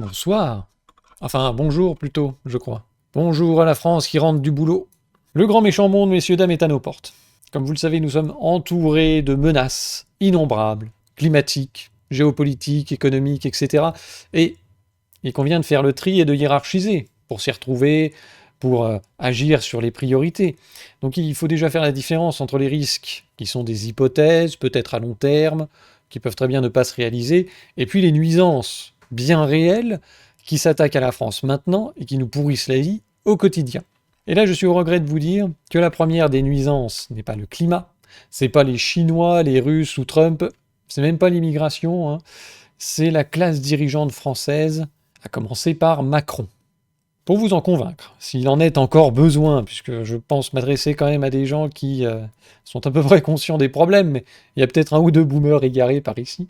Bonsoir. Enfin, bonjour plutôt, je crois. Bonjour à la France qui rentre du boulot. Le grand méchant monde, messieurs, dames, est à nos portes. Comme vous le savez, nous sommes entourés de menaces innombrables, climatiques, géopolitiques, économiques, etc. Et il convient de faire le tri et de hiérarchiser pour s'y retrouver, pour agir sur les priorités. Donc il faut déjà faire la différence entre les risques qui sont des hypothèses, peut-être à long terme, qui peuvent très bien ne pas se réaliser, et puis les nuisances bien réelles qui s'attaquent à la France maintenant et qui nous pourrissent la vie au quotidien. Et là, je suis au regret de vous dire que la première des nuisances n'est pas le climat, c'est pas les Chinois, les Russes ou Trump, c'est même pas l'immigration, c'est la classe dirigeante française, à commencer par Macron. Pour vous en convaincre, s'il en est encore besoin, puisque je pense m'adresser quand même à des gens qui sont à peu près conscients des problèmes, mais il y a peut-être un ou deux boomers égarés par ici,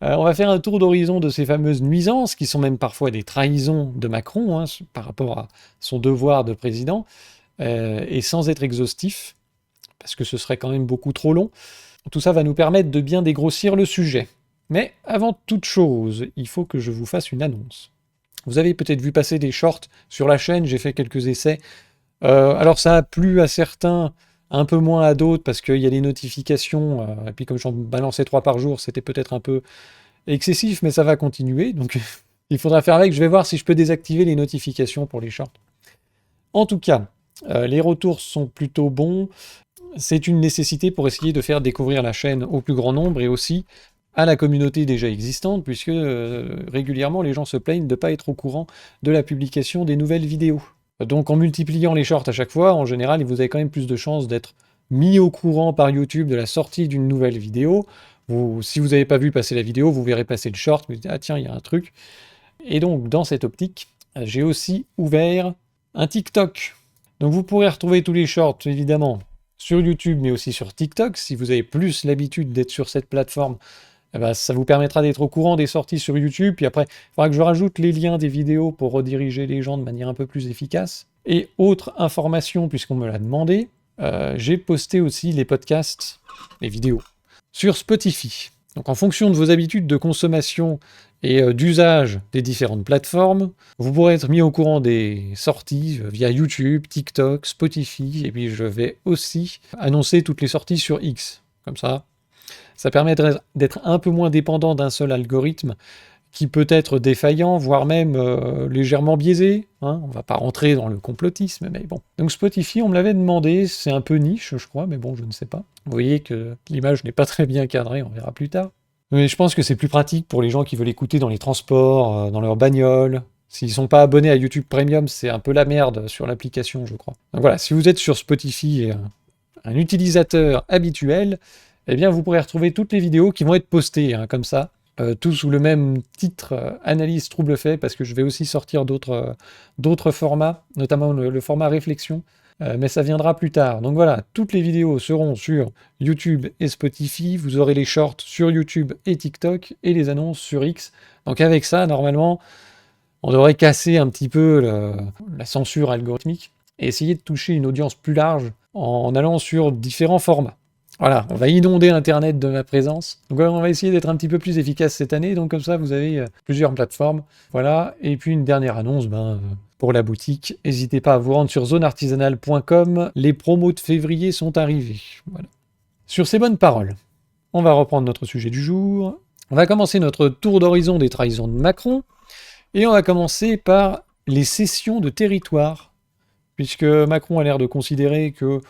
on va faire un tour d'horizon de ces fameuses nuisances, qui sont même parfois des trahisons de Macron, par rapport à son devoir de président, et sans être exhaustif, parce que ce serait quand même beaucoup trop long. Tout ça va nous permettre de bien dégrossir le sujet. Mais avant toute chose, il faut que je vous fasse une annonce. Vous avez peut-être vu passer des shorts sur la chaîne, j'ai fait quelques essais. Alors ça a plu à certains, un peu moins à d'autres, parce qu'il y a les notifications, et puis comme j'en balançais 3 par jour, c'était peut-être un peu excessif, mais ça va continuer, donc il faudra faire avec. Je vais voir si je peux désactiver les notifications pour les shorts. En tout cas, les retours sont plutôt bons. C'est une nécessité pour essayer de faire découvrir la chaîne au plus grand nombre, et aussi à la communauté déjà existante, puisque régulièrement les gens se plaignent de ne pas être au courant de la publication des nouvelles vidéos. Donc en multipliant les shorts à chaque fois, en général, vous avez quand même plus de chances d'être mis au courant par YouTube de la sortie d'une nouvelle vidéo. Si vous n'avez pas vu passer la vidéo, vous verrez passer le short, vous dites « Ah tiens, il y a un truc ». Et donc dans cette optique, j'ai aussi ouvert un TikTok. Donc vous pourrez retrouver tous les shorts, évidemment, sur YouTube, mais aussi sur TikTok. Si vous avez plus l'habitude d'être sur cette plateforme, ça vous permettra d'être au courant des sorties sur YouTube. Puis après, il faudra que je rajoute les liens des vidéos pour rediriger les gens de manière un peu plus efficace. Et autre information, puisqu'on me l'a demandé, j'ai posté aussi les podcasts, les vidéos, sur Spotify. Donc en fonction de vos habitudes de consommation et d'usage des différentes plateformes, vous pourrez être mis au courant des sorties via YouTube, TikTok, Spotify, et puis je vais aussi annoncer toutes les sorties sur X. Comme ça permet d'être un peu moins dépendant d'un seul algorithme qui peut être défaillant, voire même légèrement biaisé. On va pas rentrer dans le complotisme, mais bon. Donc Spotify, on me l'avait demandé, c'est un peu niche, je crois, mais bon, je ne sais pas. Vous voyez que l'image n'est pas très bien cadrée, on verra plus tard. Mais je pense que c'est plus pratique pour les gens qui veulent écouter dans les transports, dans leur bagnole. S'ils sont pas abonnés à YouTube Premium, c'est un peu la merde sur l'application, je crois. Donc voilà, si vous êtes sur Spotify et un utilisateur habituel, eh bien vous pourrez retrouver toutes les vidéos qui vont être postées, comme ça, tout sous le même titre, analyse trouble fait, parce que je vais aussi sortir d'autres formats, notamment le format réflexion, mais ça viendra plus tard. Donc voilà, toutes les vidéos seront sur YouTube et Spotify, vous aurez les shorts sur YouTube et TikTok, et les annonces sur X. Donc avec ça, normalement, on devrait casser un petit peu la censure algorithmique, et essayer de toucher une audience plus large en allant sur différents formats. Voilà, on va inonder Internet de ma présence. Donc on va essayer d'être un petit peu plus efficace cette année, donc comme ça vous avez plusieurs plateformes. Voilà, et puis une dernière annonce, pour la boutique, n'hésitez pas à vous rendre sur zoneartisanale.com, les promos de février sont arrivés. Voilà. Sur ces bonnes paroles, on va reprendre notre sujet du jour. On va commencer notre tour d'horizon des trahisons de Macron, et on va commencer par les cessions de territoire, puisque Macron a l'air de considérer que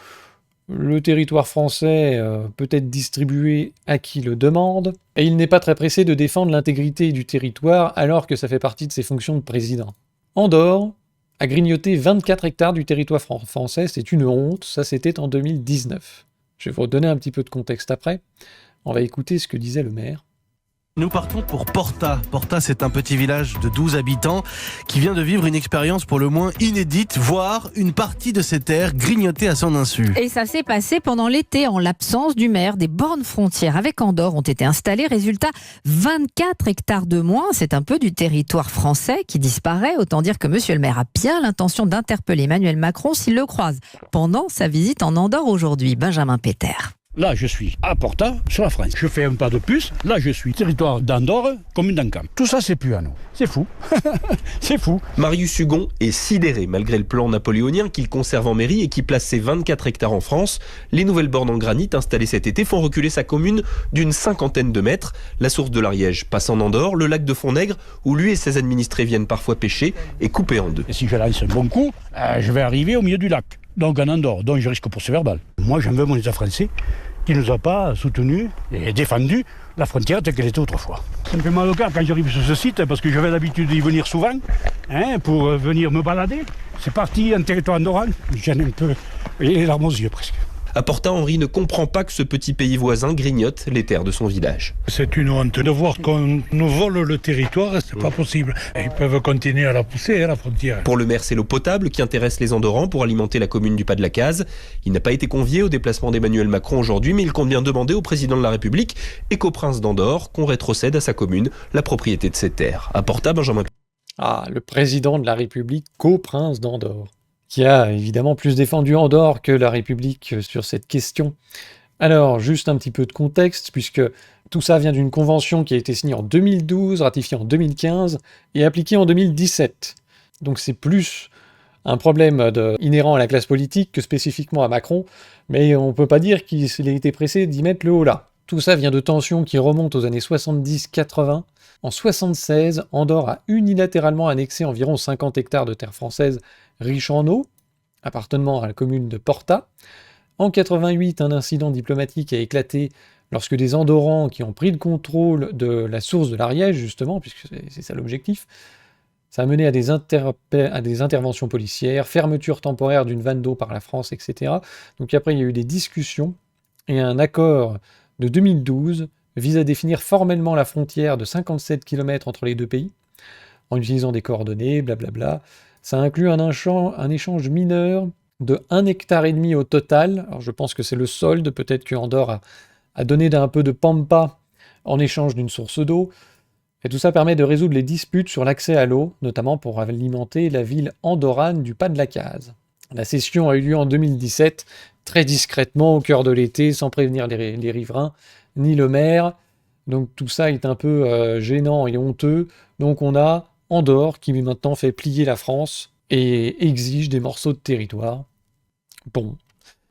le territoire français peut être distribué à qui le demande, et il n'est pas très pressé de défendre l'intégrité du territoire alors que ça fait partie de ses fonctions de président. Andorre a grignoté 24 hectares du territoire français, c'est une honte, ça c'était en 2019. Je vais vous redonner un petit peu de contexte après. On va écouter ce que disait le maire. Nous partons pour Porta. Porta, c'est un petit village de 12 habitants qui vient de vivre une expérience pour le moins inédite, voire une partie de ses terres grignotée à son insu. Et ça s'est passé pendant l'été, en l'absence du maire. Des bornes frontières avec Andorre ont été installées. Résultat, 24 hectares de moins. C'est un peu du territoire français qui disparaît. Autant dire que monsieur le maire a bien l'intention d'interpeller Emmanuel Macron s'il le croise pendant sa visite en Andorre aujourd'hui. Benjamin Péter. Là, je suis à Porta, sur la France. Je fais un pas de plus. Là, je suis territoire d'Andorre, commune d'Ancamp. Tout ça, c'est plus à nous. C'est fou. C'est fou. Marius Hugon est sidéré malgré le plan napoléonien qu'il conserve en mairie et qui place ses 24 hectares en France. Les nouvelles bornes en granit installées cet été font reculer sa commune d'une 50aine de mètres. La source de l'Ariège passe en Andorre. Le lac de Fontnègre, où lui et ses administrés viennent parfois pêcher, est coupé en deux. Et si je lance un bon coup, je vais arriver au milieu du lac. Donc en Andorre, donc je risque procès verbal. Moi, j'en veux mon État français qui ne nous a pas soutenus et défendu la frontière telle qu'elle était autrefois. Ça me fait mal au cœur quand j'arrive sur ce site parce que j'avais l'habitude d'y venir souvent pour venir me balader. C'est parti en territoire andorran, j'en ai un peu les larmes aux yeux presque. À Porta, Henri ne comprend pas que ce petit pays voisin grignote les terres de son village. C'est une honte de voir qu'on nous vole le territoire, c'est pas possible. Ils peuvent continuer à la pousser, la frontière. Pour le maire, c'est l'eau potable qui intéresse les Andorrans pour alimenter la commune du Pas de la Case. Il n'a pas été convié au déplacement d'Emmanuel Macron aujourd'hui, mais il compte bien demander au président de la République et qu'au prince d'Andorre qu'on rétrocède à sa commune la propriété de ses terres. À Porta, Benjamin. Ah, le président de la République, co-prince d'Andorre, qui a évidemment plus défendu Andorre que la République sur cette question. Alors, juste un petit peu de contexte, puisque tout ça vient d'une convention qui a été signée en 2012, ratifiée en 2015 et appliquée en 2017. Donc c'est plus un problème inhérent à la classe politique que spécifiquement à Macron, mais on ne peut pas dire qu'il a été pressé d'y mettre le haut là. Tout ça vient de tensions qui remontent aux années 70-80. En 1976, Andorre a unilatéralement annexé environ 50 hectares de terres françaises riches en eau, appartenant à la commune de Porta. En 1988, un incident diplomatique a éclaté lorsque des Andorrans qui ont pris le contrôle de la source de l'Ariège, justement, puisque c'est ça l'objectif, ça a mené à des interventions policières, fermeture temporaire d'une vanne d'eau par la France, etc. Donc après, il y a eu des discussions, et un accord de 2012 vise à définir formellement la frontière de 57 km entre les deux pays, en utilisant des coordonnées, blablabla. Ça inclut un échange mineur de 1,5 hectare au total. Alors je pense que c'est le solde, peut-être que Andorre a donné un peu de pampa en échange d'une source d'eau. Et tout ça permet de résoudre les disputes sur l'accès à l'eau, notamment pour alimenter la ville andorrane du Pas de la Case. La session a eu lieu en 2017, très discrètement, au cœur de l'été, sans prévenir les riverains, ni le maire. Donc tout ça est un peu gênant et honteux. Donc on a Andorre qui maintenant fait plier la France et exige des morceaux de territoire. Bon,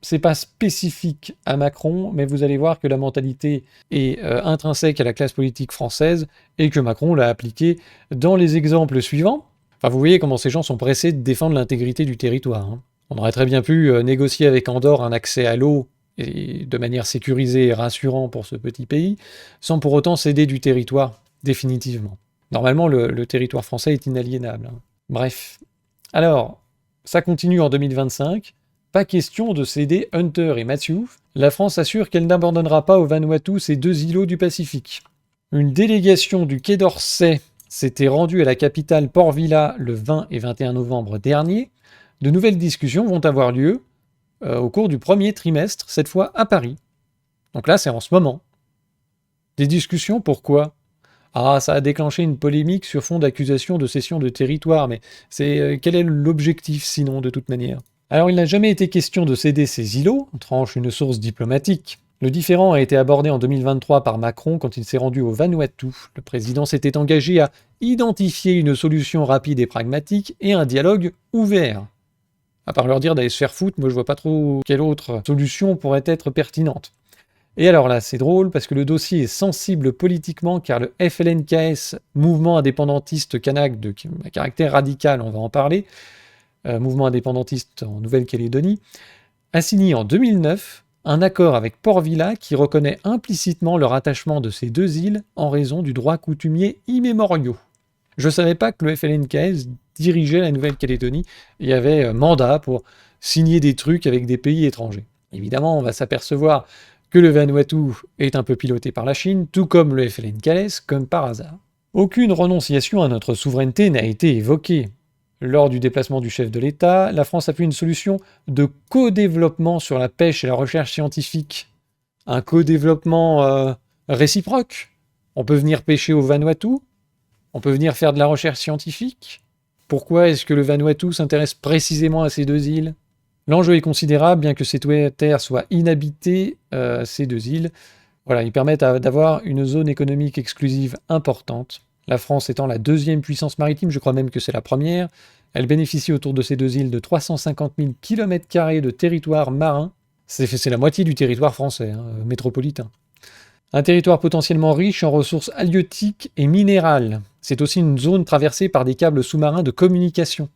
c'est pas spécifique à Macron, mais vous allez voir que la mentalité est intrinsèque à la classe politique française et que Macron l'a appliquée dans les exemples suivants. Enfin, vous voyez comment ces gens sont pressés de défendre l'intégrité du territoire. Hein. On aurait très bien pu négocier avec Andorre un accès à l'eau et de manière sécurisée et rassurant pour ce petit pays, sans pour autant céder du territoire définitivement. Normalement, le territoire français est inaliénable. Hein. Bref. Alors, ça continue en 2025. Pas question de céder Hunter et Matthew. La France assure qu'elle n'abandonnera pas au Vanuatu ces deux îlots du Pacifique. Une délégation du Quai d'Orsay s'était rendue à la capitale Port Vila le 20 et 21 novembre dernier. De nouvelles discussions vont avoir lieu au cours du premier trimestre, cette fois à Paris. Donc là, c'est en ce moment. Des discussions, pourquoi ? Ah, ça a déclenché une polémique sur fond d'accusation de cession de territoire, mais quel est l'objectif sinon, de toute manière ? Alors, il n'a jamais été question de céder ces îlots, tranche une source diplomatique. Le différend a été abordé en 2023 par Macron quand il s'est rendu au Vanuatu. Le président s'était engagé à identifier une solution rapide et pragmatique et un dialogue ouvert. À part leur dire d'aller se faire foutre, moi je vois pas trop quelle autre solution pourrait être pertinente. Et alors là, c'est drôle parce que le dossier est sensible politiquement car le FLNKS, mouvement indépendantiste kanak de caractère radical, on va en parler, mouvement indépendantiste en Nouvelle-Calédonie, a signé en 2009 un accord avec Port Vila qui reconnaît implicitement le rattachement de ces deux îles en raison du droit coutumier immémoriaux. Je ne savais pas que le FLNKS dirigeait la Nouvelle-Calédonie et avait mandat pour signer des trucs avec des pays étrangers. Évidemment, on va s'apercevoir que le Vanuatu est un peu piloté par la Chine, tout comme le FLNKS, comme par hasard. Aucune renonciation à notre souveraineté n'a été évoquée. Lors du déplacement du chef de l'État, la France appuie une solution de co-développement sur la pêche et la recherche scientifique. Un co-développement réciproque. On peut venir pêcher au Vanuatu, on peut venir faire de la recherche scientifique. Pourquoi est-ce que le Vanuatu s'intéresse précisément à ces deux îles ? L'enjeu est considérable, bien que ces terres soient inhabitées, ces deux îles. Voilà, ils permettent d'avoir une zone économique exclusive importante. La France étant la deuxième puissance maritime, je crois même que c'est la première. Elle bénéficie autour de ces deux îles de 350 000 km² de territoire marin. C'est la moitié du territoire français, métropolitain. Un territoire potentiellement riche en ressources halieutiques et minérales. C'est aussi une zone traversée par des câbles sous-marins de communication.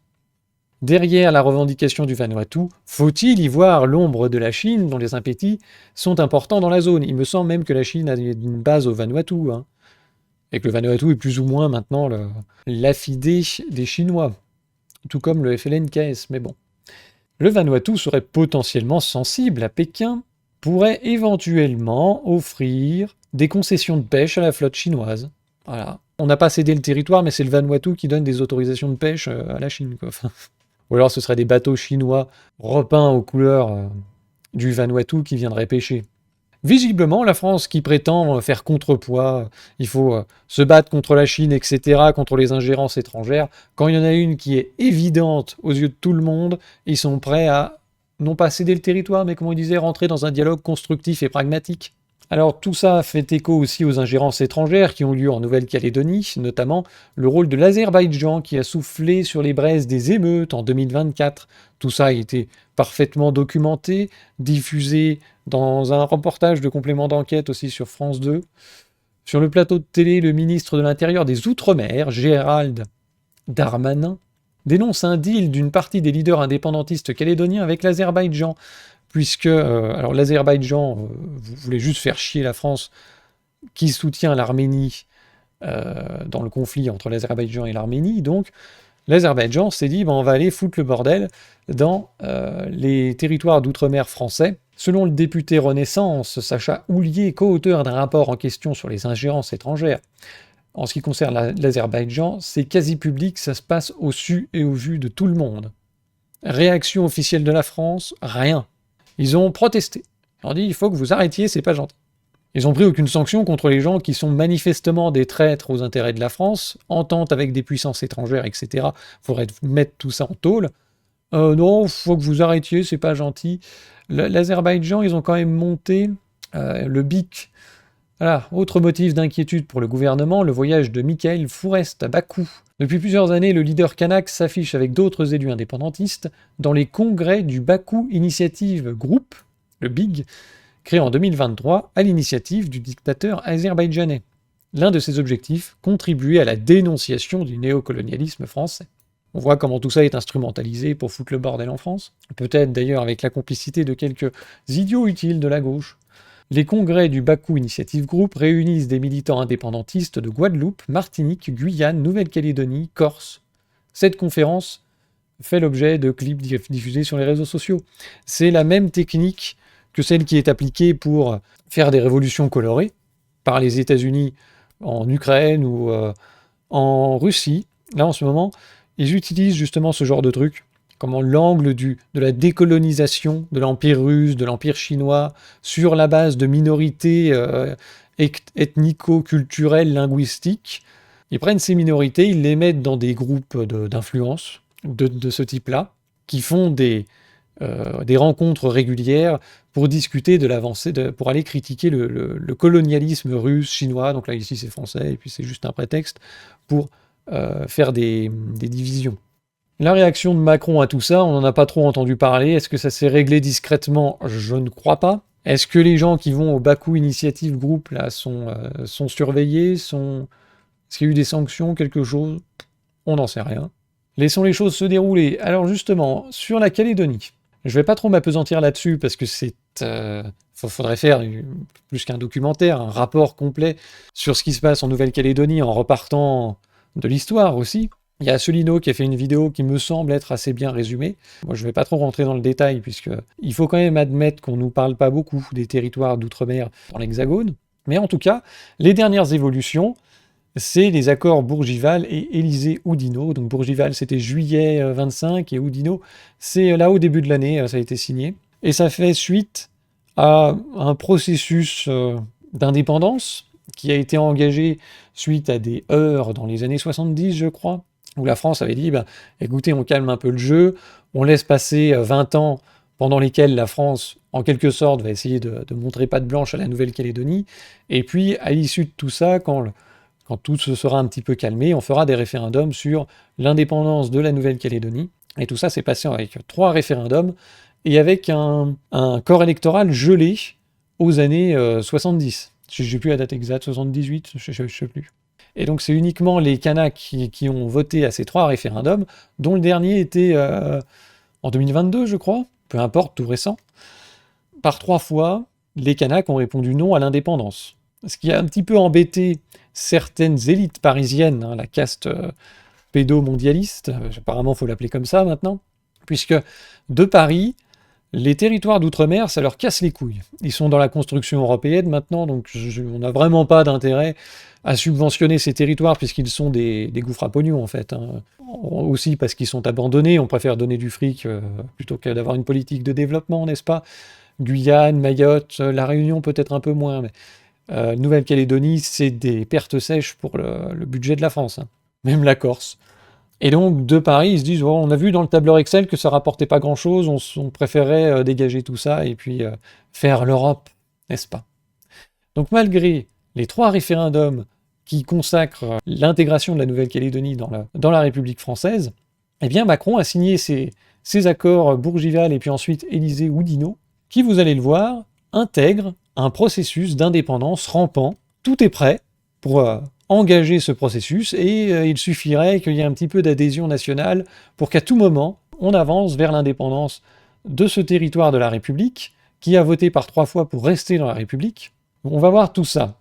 Derrière la revendication du Vanuatu, faut-il y voir l'ombre de la Chine, dont les appétits sont importants dans la zone? Il me semble même que la Chine a une base au Vanuatu, et que le Vanuatu est plus ou moins maintenant l'affidé des Chinois, tout comme le FLNKS, mais bon. Le Vanuatu serait potentiellement sensible à Pékin, pourrait éventuellement offrir des concessions de pêche à la flotte chinoise. Voilà. On n'a pas cédé le territoire, mais c'est le Vanuatu qui donne des autorisations de pêche à la Chine, quoi. Ou alors ce seraient des bateaux chinois repeints aux couleurs du Vanuatu qui viendraient pêcher. Visiblement, la France qui prétend faire contrepoids, il faut se battre contre la Chine, etc., contre les ingérences étrangères, quand il y en a une qui est évidente aux yeux de tout le monde, ils sont prêts à, non pas céder le territoire, mais comme on disait, rentrer dans un dialogue constructif et pragmatique. Alors tout ça fait écho aussi aux ingérences étrangères qui ont lieu en Nouvelle-Calédonie, notamment le rôle de l'Azerbaïdjan qui a soufflé sur les braises des émeutes en 2024. Tout ça a été parfaitement documenté, diffusé dans un reportage de complément d'enquête aussi sur France 2. Sur le plateau de télé, le ministre de l'Intérieur des Outre-mer, Gérald Darmanin, dénonce un deal d'une partie des leaders indépendantistes calédoniens avec l'Azerbaïdjan, puisque alors l'Azerbaïdjan voulait juste faire chier la France qui soutient l'Arménie dans le conflit entre l'Azerbaïdjan et l'Arménie. Donc l'Azerbaïdjan s'est dit on va aller foutre le bordel dans les territoires d'outre-mer français. Selon le député Renaissance, Sacha Houlier, co-auteur d'un rapport en question sur les ingérences étrangères, en ce qui concerne l'Azerbaïdjan, c'est quasi public, ça se passe au su et au vu de tout le monde. Réaction officielle de la France, rien. Ils ont protesté. Ils ont dit il faut que vous arrêtiez, c'est pas gentil. Ils n'ont pris aucune sanction contre les gens qui sont manifestement des traîtres aux intérêts de la France, entente avec des puissances étrangères, etc. Il faudrait mettre tout ça en tôle. Non, il faut que vous arrêtiez, c'est pas gentil. L'Azerbaïdjan, ils ont quand même monté le BIC. Voilà, autre motif d'inquiétude pour le gouvernement, le voyage de Mikhail Fourest à Bakou. Depuis plusieurs années, le leader kanak s'affiche avec d'autres élus indépendantistes dans les congrès du Bakou Initiative Group, le BIG, créé en 2023 à l'initiative du dictateur azerbaïdjanais. L'un de ses objectifs, contribuer à la dénonciation du néocolonialisme français. On voit comment tout ça est instrumentalisé pour foutre le bordel en France. Peut-être d'ailleurs avec la complicité de quelques idiots utiles de la gauche. Les congrès du Bakou Initiative Group réunissent des militants indépendantistes de Guadeloupe, Martinique, Guyane, Nouvelle-Calédonie, Corse. Cette conférence fait l'objet de clips diffusés sur les réseaux sociaux. C'est la même technique que celle qui est appliquée pour faire des révolutions colorées par les États-Unis en Ukraine ou en Russie. Là, en ce moment, ils utilisent justement ce genre de truc. Comment l'angle de la décolonisation de l'Empire russe, de l'Empire chinois, sur la base de minorités ethnico-culturelles, linguistiques. Ils prennent ces minorités, ils les mettent dans des groupes d'influence de ce type-là, qui font des rencontres régulières pour discuter de l'avancée, pour aller critiquer le colonialisme russe, chinois. Donc là, ici, c'est français, et puis c'est juste un prétexte pour faire des divisions. La réaction de Macron à tout ça, on n'en a pas trop entendu parler. Est-ce que ça s'est réglé discrètement? Je ne crois pas. Est-ce que les gens qui vont au Bakou Initiative Group là, sont surveillés? Est-ce qu'il y a eu des sanctions, quelque chose? On n'en sait rien. Laissons les choses se dérouler. Alors justement, sur la Calédonie, je ne vais pas trop m'apesantir là-dessus parce que faudrait faire plus qu'un documentaire, un rapport complet sur ce qui se passe en Nouvelle-Calédonie en repartant de l'histoire aussi. Il y a Asselineau qui a fait une vidéo qui me semble être assez bien résumée. Moi, je ne vais pas trop rentrer dans le détail, puisqu'il faut quand même admettre qu'on ne nous parle pas beaucoup des territoires d'outre-mer dans l'Hexagone. Mais en tout cas, les dernières évolutions, c'est les accords Bourgival et Élysée-Oudinot. Donc Bourgival, c'était juillet 25, et Oudinot, c'est là au début de l'année, ça a été signé. Et ça fait suite à un processus d'indépendance qui a été engagé suite à des heurts dans les années 70, je crois, où la France avait dit, écoutez, on calme un peu le jeu, on laisse passer 20 ans pendant lesquels la France, en quelque sorte, va essayer de montrer patte blanche à la Nouvelle-Calédonie. Et puis, à l'issue de tout ça, quand tout se sera un petit peu calmé, on fera des référendums sur l'indépendance de la Nouvelle-Calédonie. Et tout ça s'est passé avec 3 référendums et avec un corps électoral gelé aux années 70. Je n'ai plus la date exacte, 78, je ne sais plus. Et donc c'est uniquement les Kanaks qui ont voté à ces 3 référendums, dont le dernier était en 2022, je crois, peu importe, tout récent. Par 3 fois, les Kanaks ont répondu non à l'indépendance. Ce qui a un petit peu embêté certaines élites parisiennes, hein, la caste pédo-mondialiste, apparemment il faut l'appeler comme ça maintenant, puisque de Paris, les territoires d'outre-mer, ça leur casse les couilles. Ils sont dans la construction européenne maintenant, donc on n'a vraiment pas d'intérêt à subventionner ces territoires, puisqu'ils sont des gouffres à pognon, en fait. Hein. Aussi parce qu'ils sont abandonnés, on préfère donner du fric plutôt que d'avoir une politique de développement, n'est-ce pas? Guyane, Mayotte, La Réunion peut-être un peu moins, mais Nouvelle-Calédonie, c'est des pertes sèches pour le budget de la France, hein. Même la Corse. Et donc, de Paris, ils se disent, oh, on a vu dans le tableur Excel que ça rapportait pas grand-chose, on préférait dégager tout ça et puis faire l'Europe, n'est-ce pas? Donc, malgré les 3 référendums qui consacrent l'intégration de la Nouvelle-Calédonie dans la République française, eh bien, Macron a signé ces accords Bourgival et puis ensuite Élysée-Oudinot, qui, vous allez le voir, intègrent un processus d'indépendance rampant. Tout est prêt pour engager ce processus et il suffirait qu'il y ait un petit peu d'adhésion nationale pour qu'à tout moment, on avance vers l'indépendance de ce territoire de la République qui a voté par 3 fois pour rester dans la République. On va voir tout ça.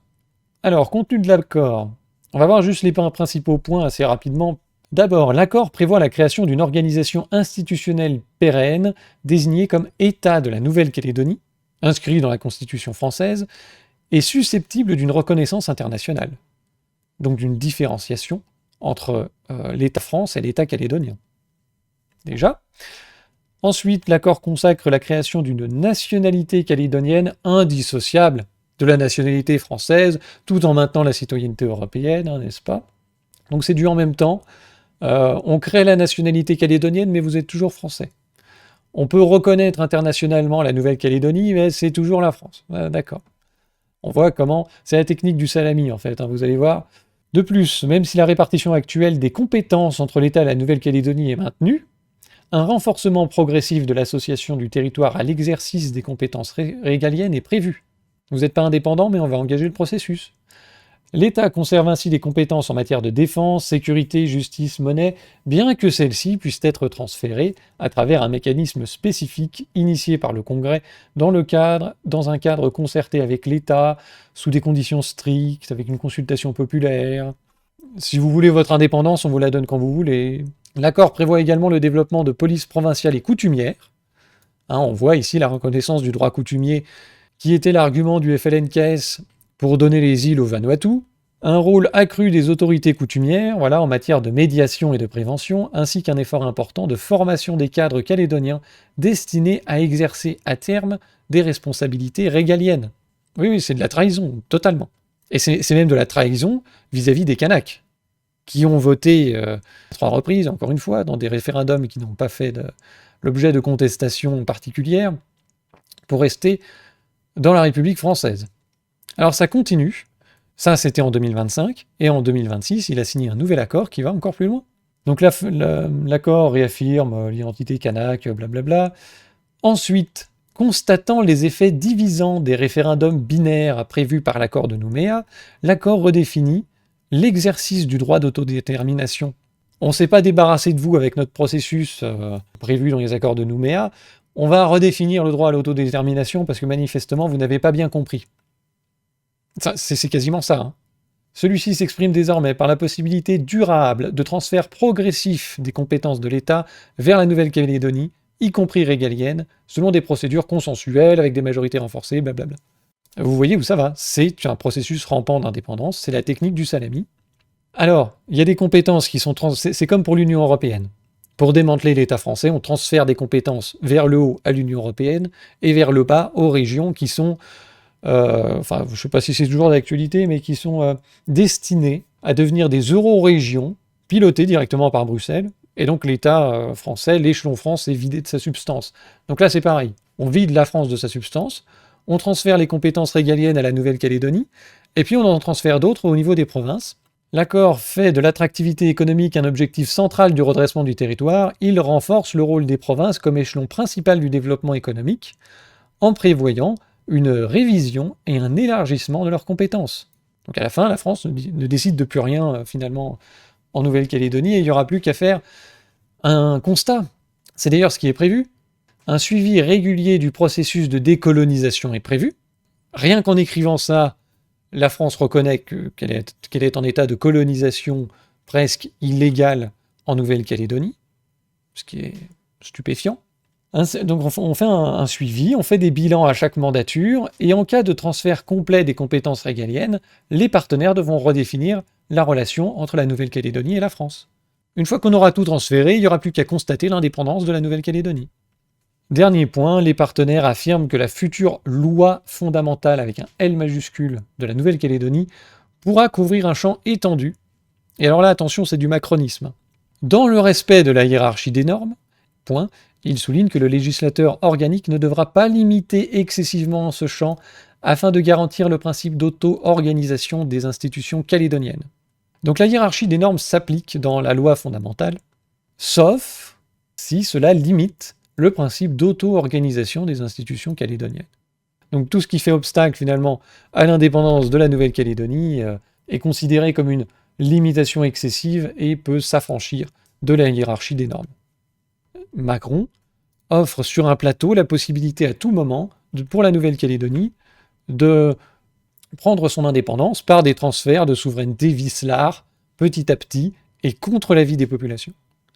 Alors, contenu de l'accord. On va voir juste les principaux points assez rapidement. D'abord, l'accord prévoit la création d'une organisation institutionnelle pérenne désignée comme État de la Nouvelle-Calédonie, inscrit dans la Constitution française, et susceptible d'une reconnaissance internationale. Donc d'une différenciation entre l'État France et l'État calédonien. Déjà. Ensuite, l'accord consacre la création d'une nationalité calédonienne indissociable de la nationalité française, tout en maintenant la citoyenneté européenne, hein, n'est-ce pas? Donc c'est du en même temps. On crée la nationalité calédonienne, mais vous êtes toujours français. On peut reconnaître internationalement la Nouvelle-Calédonie, mais c'est toujours la France. D'accord. On voit comment... C'est la technique du salami, en fait, hein, vous allez voir. De plus, même si la répartition actuelle des compétences entre l'État et la Nouvelle-Calédonie est maintenue, un renforcement progressif de l'association du territoire à l'exercice des compétences régaliennes est prévu. Vous n'êtes pas indépendant, mais on va engager le processus. L'État conserve ainsi des compétences en matière de défense, sécurité, justice, monnaie, bien que celles-ci puissent être transférées à travers un mécanisme spécifique initié par le Congrès dans un cadre concerté avec l'État, sous des conditions strictes, avec une consultation populaire. Si vous voulez votre indépendance, on vous la donne quand vous voulez. L'accord prévoit également le développement de polices provinciales et coutumières. Hein, on voit ici la reconnaissance du droit coutumier qui était l'argument du FLNKS pour donner les îles au Vanuatu, un rôle accru des autorités coutumières en matière de médiation et de prévention, ainsi qu'un effort important de formation des cadres calédoniens destinés à exercer à terme des responsabilités régaliennes. Oui, c'est de la trahison, totalement. Et c'est même de la trahison vis-à-vis des Kanaks, qui ont voté 3 reprises, encore une fois, dans des référendums qui n'ont pas fait l'objet de contestations particulières, pour rester dans la République française. Alors ça continue, ça c'était en 2025, et en 2026, il a signé un nouvel accord qui va encore plus loin. Donc l'accord réaffirme l'identité kanak, blablabla. Ensuite, constatant les effets divisants des référendums binaires prévus par l'accord de Nouméa, l'accord redéfinit l'exercice du droit d'autodétermination. On ne s'est pas débarrassé de vous avec notre processus prévu dans les accords de Nouméa, on va redéfinir le droit à l'autodétermination parce que manifestement vous n'avez pas bien compris. C'est quasiment ça. Hein. Celui-ci s'exprime désormais par la possibilité durable de transfert progressif des compétences de l'État vers la Nouvelle-Calédonie, y compris régalienne, selon des procédures consensuelles avec des majorités renforcées, blablabla. Vous voyez où ça va? C'est un processus rampant d'indépendance, c'est la technique du salami. Alors, il y a des compétences qui sont... C'est comme pour l'Union européenne. Pour démanteler l'État français, on transfère des compétences vers le haut à l'Union européenne et vers le bas aux régions qui sont... je ne sais pas si c'est toujours d'actualité, mais qui sont destinées à devenir des euro-régions, pilotées directement par Bruxelles, Et donc l'État français, l'échelon France, est vidé de sa substance. Donc là, c'est pareil. On vide la France de sa substance, on transfère les compétences régaliennes à la Nouvelle-Calédonie, et puis on en transfère d'autres au niveau des provinces. L'accord fait de l'attractivité économique un objectif central du redressement du territoire. Il renforce le rôle des provinces comme échelon principal du développement économique, en prévoyant une révision et un élargissement de leurs compétences. Donc à la fin, la France ne décide de plus rien finalement en Nouvelle-Calédonie, et il n'y aura plus qu'à faire un constat. C'est d'ailleurs ce qui est prévu. Un suivi régulier du processus de décolonisation est prévu. Rien qu'en écrivant ça, la France reconnaît qu'elle est en état de colonisation presque illégale en Nouvelle-Calédonie, ce qui est stupéfiant. Donc on fait un suivi, on fait des bilans à chaque mandature, et en cas de transfert complet des compétences régaliennes, les partenaires devront redéfinir la relation entre la Nouvelle-Calédonie et la France. Une fois qu'on aura tout transféré, il n'y aura plus qu'à constater l'indépendance de la Nouvelle-Calédonie. Dernier point, les partenaires affirment que la future loi fondamentale avec un L majuscule de la Nouvelle-Calédonie pourra couvrir un champ étendu. Et alors là, attention, c'est du macronisme. Dans le respect de la hiérarchie des normes, point, il souligne que le législateur organique ne devra pas limiter excessivement ce champ afin de garantir le principe d'auto-organisation des institutions calédoniennes. Donc la hiérarchie des normes s'applique dans la loi fondamentale, sauf si cela limite le principe d'auto-organisation des institutions calédoniennes. Donc tout ce qui fait obstacle finalement à l'indépendance de la Nouvelle-Calédonie est considéré comme une limitation excessive et peut s'affranchir de la hiérarchie des normes. Macron offre sur un plateau la possibilité à tout moment, pour la Nouvelle-Calédonie, de prendre son indépendance par des transferts de souveraineté vicelard, petit à petit, et contre l'avis des populations.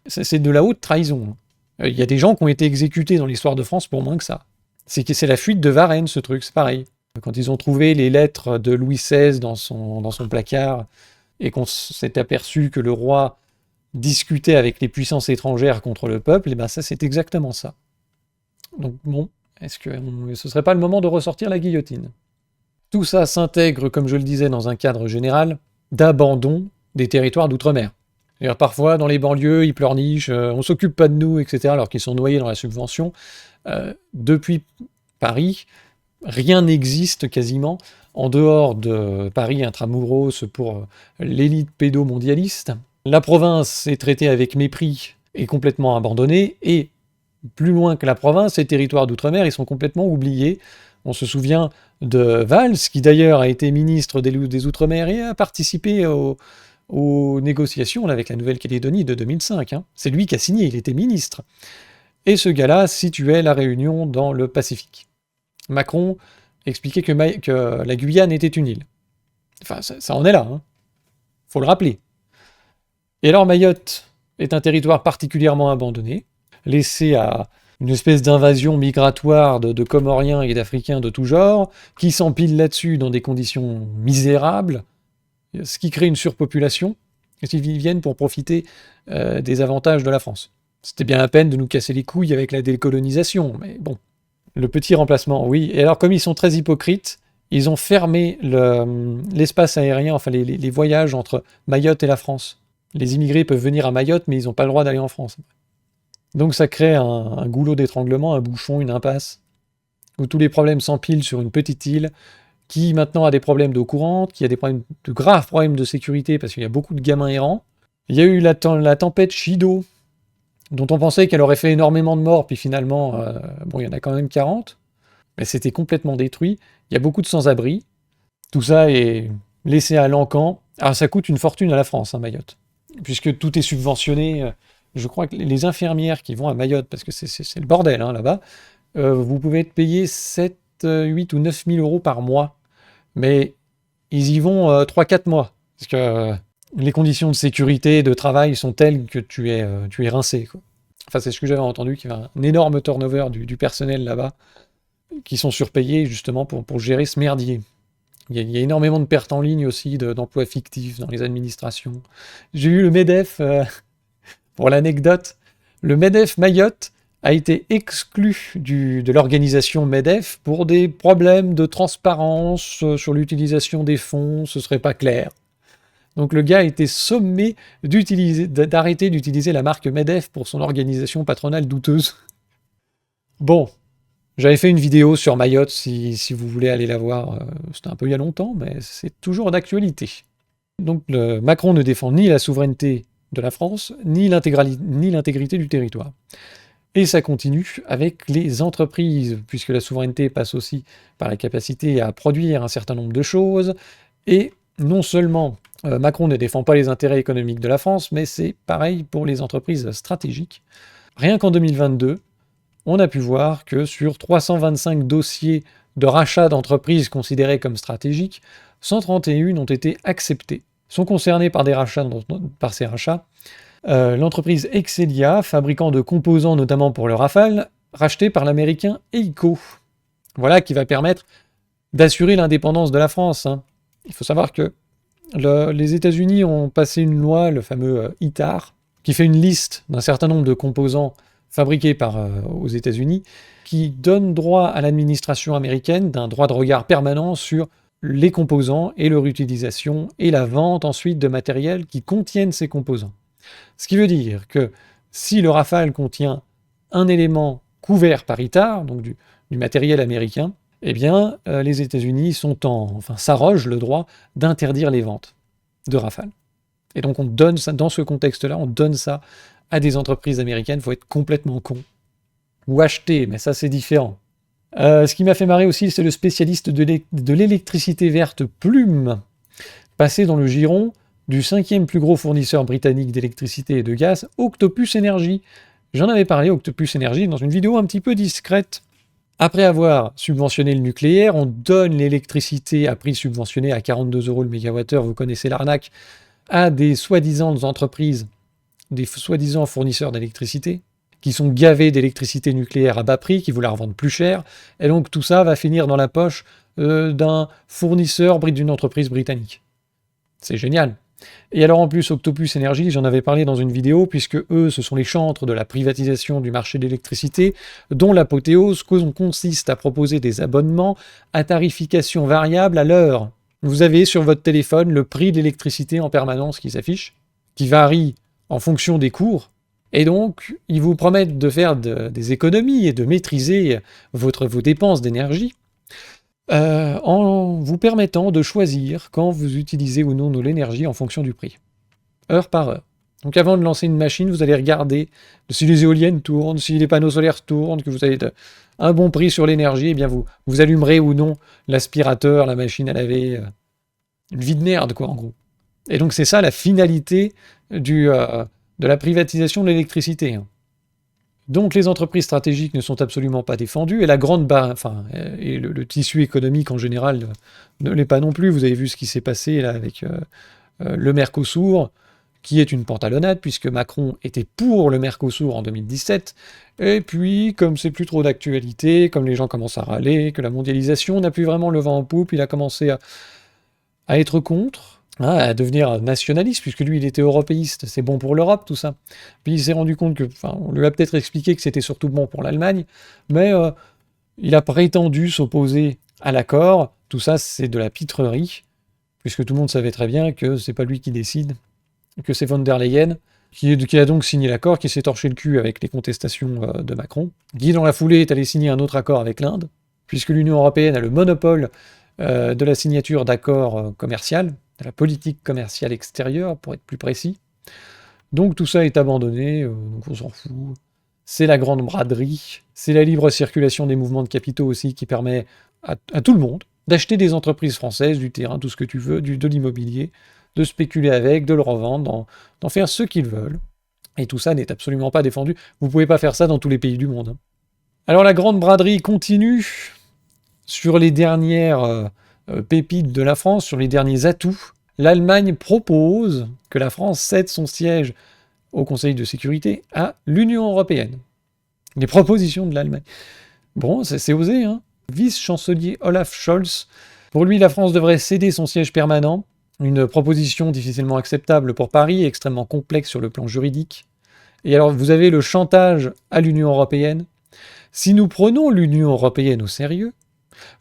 C'est de la haute trahison. Il y a des gens qui ont été exécutés dans l'histoire de France pour moins que ça. C'est la fuite de Varennes, ce truc, c'est pareil. Quand ils ont trouvé les lettres de Louis XVI dans son placard, et qu'on s'est aperçu que le roi discutait avec les puissances étrangères contre le peuple, et ben ça, c'est exactement ça. Donc bon, est-ce que ce serait pas le moment de ressortir la guillotine ? Tout ça s'intègre, comme je le disais, dans un cadre général d'abandon des territoires d'outre-mer. C'est-à-dire, parfois, dans les banlieues, ils pleurnichent, on s'occupe pas de nous, etc., alors qu'ils sont noyés dans la subvention. Depuis Paris, rien n'existe quasiment, en dehors de Paris intramuros pour l'élite pédomondialiste. La province est traitée avec mépris et complètement abandonnée, et plus loin que la province, les territoires d'outre-mer, ils sont complètement oubliés. On se souvient de Valls, qui d'ailleurs a été ministre des Outre-mer et a participé aux négociations avec la Nouvelle-Calédonie de 2005. C'est lui qui a signé, il était ministre. Et ce gars-là situait la Réunion dans le Pacifique. Macron expliquait que la Guyane était une île. Enfin, ça en est là, faut le rappeler. Et alors Mayotte est un territoire particulièrement abandonné, laissé à une espèce d'invasion migratoire de Comoriens et d'Africains de tout genre, qui s'empilent là-dessus dans des conditions misérables, ce qui crée une surpopulation, et ils viennent pour profiter des avantages de la France. C'était bien la peine de nous casser les couilles avec la décolonisation, mais bon. Le petit remplacement, oui. Et alors, comme ils sont très hypocrites, ils ont fermé l'espace aérien, enfin les voyages entre Mayotte et la France. Les immigrés peuvent venir à Mayotte, mais ils n'ont pas le droit d'aller en France. Donc ça crée un goulot d'étranglement, un bouchon, une impasse, où tous les problèmes s'empilent sur une petite île, qui maintenant a des problèmes d'eau courante, qui a de graves problèmes de sécurité, parce qu'il y a beaucoup de gamins errants. Il y a eu la tempête Chido, dont on pensait qu'elle aurait fait énormément de morts, puis finalement, il y en a quand même 40, mais c'était complètement détruit. Il y a beaucoup de sans-abri. Tout ça est laissé à l'encan. Alors ça coûte une fortune à la France, Mayotte, puisque tout est subventionné. Je crois que les infirmières qui vont à Mayotte, parce que c'est le bordel là-bas, vous pouvez être payé 7, 8 ou 9 000 euros par mois, mais ils y vont 3-4 mois, parce que les conditions de sécurité et de travail sont telles que tu es rincé, quoi. Enfin, c'est ce que j'avais entendu, qu'il y avait un énorme turnover du personnel là-bas, qui sont surpayés justement pour gérer ce merdier. Il y a énormément de pertes en ligne aussi, d'emplois fictifs dans les administrations. J'ai eu le MEDEF, pour l'anecdote, le MEDEF Mayotte a été exclu de l'organisation MEDEF pour des problèmes de transparence sur l'utilisation des fonds, ce serait pas clair. Donc le gars a été sommé d'arrêter d'utiliser la marque MEDEF pour son organisation patronale douteuse. Bon, j'avais fait une vidéo sur Mayotte, si vous voulez aller la voir. C'était un peu il y a longtemps, mais c'est toujours d'actualité. Donc Macron ne défend ni la souveraineté de la France, ni l'intégrité du territoire. Et ça continue avec les entreprises, puisque la souveraineté passe aussi par la capacité à produire un certain nombre de choses. Et non seulement Macron ne défend pas les intérêts économiques de la France, mais c'est pareil pour les entreprises stratégiques. Rien qu'en 2022, on a pu voir que sur 325 dossiers de rachat d'entreprises considérées comme stratégiques, 131 ont été acceptés, sont concernés par ces rachats. L'entreprise Excelia, fabricant de composants notamment pour le Rafale, racheté par l'américain EICO. Voilà qui va permettre d'assurer l'indépendance de la France. Il faut savoir que les États-Unis ont passé une loi, le fameux ITAR, qui fait une liste d'un certain nombre de composants fabriqués aux États-Unis, qui donne droit à l'administration américaine d'un droit de regard permanent sur les composants et leur utilisation et la vente ensuite de matériel qui contiennent ces composants. Ce qui veut dire que si le Rafale contient un élément couvert par ITAR, donc du matériel américain, eh bien, les États-Unis s'arrogent le droit d'interdire les ventes de Rafale. Et donc on donne ça, dans ce contexte-là, on donne ça à des entreprises américaines. Il faut être complètement con. Ou acheter, mais ça c'est différent. Ce qui m'a fait marrer aussi, c'est le spécialiste de l'électricité verte Plume, passé dans le giron du 5e plus gros fournisseur britannique d'électricité et de gaz, Octopus Energy. J'en avais parlé, Octopus Energy, dans une vidéo un petit peu discrète. Après avoir subventionné le nucléaire, on donne l'électricité à prix subventionné à 42 € le mégawattheure, vous connaissez l'arnaque, à des soi-disant entreprises, des soi-disant fournisseurs d'électricité, qui sont gavés d'électricité nucléaire à bas prix, qui vous la revendent plus cher, et donc tout ça va finir dans la poche d'un fournisseur d'une entreprise britannique. C'est génial. Et alors en plus, Octopus Energy, j'en avais parlé dans une vidéo, puisque eux, ce sont les chantres de la privatisation du marché de l'électricité, dont l'apothéose consiste à proposer des abonnements à tarification variable à l'heure. Vous avez sur votre téléphone le prix de l'électricité en permanence qui s'affiche, qui varie en fonction des cours, et donc ils vous promettent de faire des économies et de maîtriser vos dépenses d'énergie, en vous permettant de choisir quand vous utilisez ou non l'énergie en fonction du prix, heure par heure. Donc avant de lancer une machine, vous allez regarder si les éoliennes tournent, si les panneaux solaires tournent, que vous avez un bon prix sur l'énergie, et bien vous allumerez ou non l'aspirateur, la machine à laver, une vie de merde quoi en gros. Et donc c'est ça la finalité de la privatisation de l'électricité. Donc les entreprises stratégiques ne sont absolument pas défendues, et le tissu économique en général ne l'est pas non plus. Vous avez vu ce qui s'est passé là avec le Mercosur, qui est une pantalonnade, puisque Macron était pour le Mercosur en 2017, et puis comme c'est plus trop d'actualité, comme les gens commencent à râler, que la mondialisation n'a plus vraiment le vent en poupe, il a commencé à être contre, à devenir nationaliste, puisque lui, il était européiste, c'est bon pour l'Europe, tout ça. Puis il s'est rendu compte on lui a peut-être expliqué que c'était surtout bon pour l'Allemagne, mais il a prétendu s'opposer à l'accord. Tout ça, c'est de la pitrerie, puisque tout le monde savait très bien que c'est pas lui qui décide, que c'est von der Leyen, qui a donc signé l'accord, qui s'est torché le cul avec les contestations de Macron, qui dans la foulée est allé signer un autre accord avec l'Inde, puisque l'Union européenne a le monopole de la signature d'accords commerciaux, de la politique commerciale extérieure, pour être plus précis. Donc tout ça est abandonné, donc on s'en fout. C'est la grande braderie, c'est la libre circulation des mouvements de capitaux aussi qui permet à tout le monde d'acheter des entreprises françaises, du terrain, tout ce que tu veux, de l'immobilier, de spéculer avec, de le revendre, d'en faire ce qu'ils veulent. Et tout ça n'est absolument pas défendu. Vous pouvez pas faire ça dans tous les pays du monde. Alors la grande braderie continue sur les dernières pépites de la France, sur les derniers atouts. L'Allemagne propose que la France cède son siège au Conseil de sécurité à l'Union européenne. Les propositions de l'Allemagne. Bon, c'est osé, hein. Vice-chancelier Olaf Scholz. Pour lui, la France devrait céder son siège permanent. Une proposition difficilement acceptable pour Paris et extrêmement complexe sur le plan juridique. Et alors, vous avez le chantage à l'Union européenne. Si nous prenons l'Union européenne au sérieux,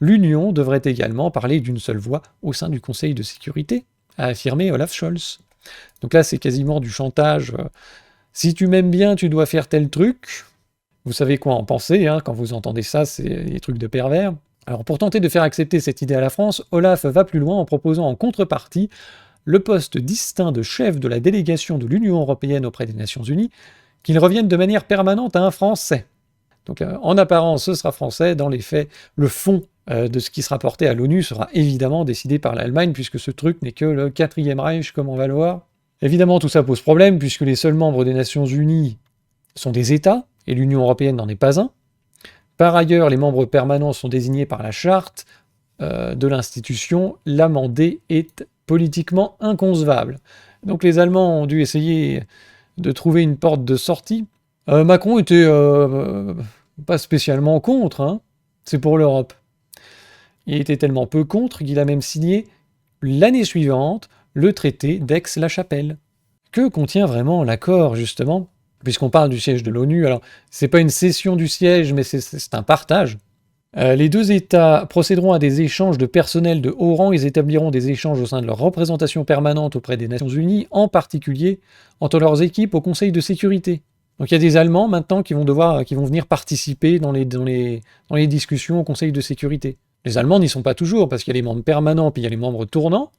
l'Union devrait également parler d'une seule voix au sein du Conseil de sécurité, a affirmé Olaf Scholz. Donc là, c'est quasiment du chantage. Si tu m'aimes bien, tu dois faire tel truc. Vous savez quoi en penser, hein, quand vous entendez ça, c'est des trucs de pervers. Alors pour tenter de faire accepter cette idée à la France, Olaf va plus loin en proposant en contrepartie le poste distinct de chef de la délégation de l'Union européenne auprès des Nations Unies, qu'il revienne de manière permanente à un Français. Donc en apparence, ce sera français, dans les faits, le fond de ce qui sera porté à l'ONU sera évidemment décidé par l'Allemagne, puisque ce truc n'est que le 4e Reich, comme on va le voir. Évidemment, tout ça pose problème, puisque les seuls membres des Nations Unies sont des États, et l'Union européenne n'en est pas un. Par ailleurs, les membres permanents sont désignés par la charte de l'institution. L'amender est politiquement inconcevable. Donc les Allemands ont dû essayer de trouver une porte de sortie. Macron était pas spécialement contre, hein. C'est pour l'Europe. Il était tellement peu contre qu'il a même signé l'année suivante le traité d'Aix-la-Chapelle. Que contient vraiment l'accord, justement ? Puisqu'on parle du siège de l'ONU, alors c'est pas une cession du siège, mais c'est un partage. Les deux États procéderont à des échanges de personnel de haut rang, ils établiront des échanges au sein de leur représentation permanente auprès des Nations Unies, en particulier entre leurs équipes au Conseil de sécurité. Donc il y a des Allemands maintenant qui vont venir participer dans les discussions au Conseil de sécurité. Les Allemands n'y sont pas toujours, parce qu'il y a les membres permanents, puis il y a les membres tournants.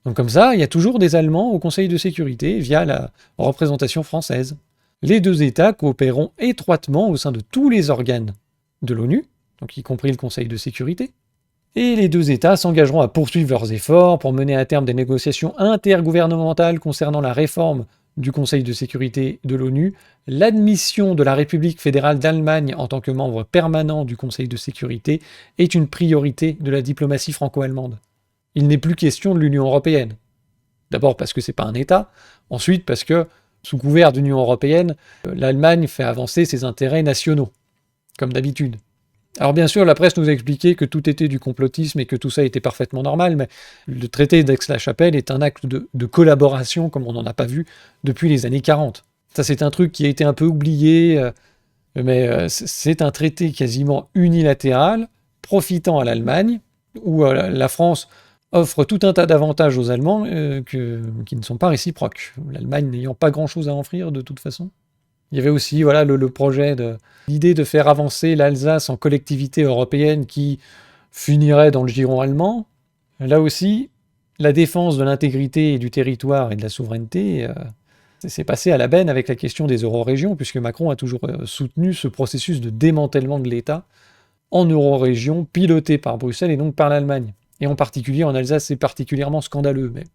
Donc comme ça, il y a toujours des Allemands au Conseil de sécurité via la représentation française. Les deux États coopéreront étroitement au sein de tous les organes de l'ONU, donc y compris le Conseil de sécurité, et les deux États s'engageront à poursuivre leurs efforts pour mener à terme des négociations intergouvernementales concernant la réforme du Conseil de sécurité de l'ONU, l'admission de la République fédérale d'Allemagne en tant que membre permanent du Conseil de sécurité est une priorité de la diplomatie franco-allemande. Il n'est plus question de l'Union européenne. D'abord parce que c'est pas un État, ensuite parce que, sous couvert d'Union européenne, l'Allemagne fait avancer ses intérêts nationaux, comme d'habitude. Alors bien sûr, la presse nous a expliqué que tout était du complotisme et que tout ça était parfaitement normal, mais le traité d'Aix-la-Chapelle est un acte de collaboration comme on n'en a pas vu depuis les années 40. Ça, c'est un truc qui a été un peu oublié, mais c'est un traité quasiment unilatéral, profitant à l'Allemagne, où la France offre tout un tas d'avantages aux Allemands qui ne sont pas réciproques. L'Allemagne n'ayant pas grand-chose à offrir de toute façon. Il y avait aussi le projet l'idée de faire avancer l'Alsace en collectivité européenne qui finirait dans le giron allemand. Là aussi, la défense de l'intégrité et du territoire et de la souveraineté s'est passée à la benne avec la question des eurorégions, puisque Macron a toujours soutenu ce processus de démantèlement de l'État en eurorégion, piloté par Bruxelles et donc par l'Allemagne. Et en particulier en Alsace, c'est particulièrement scandaleux, mais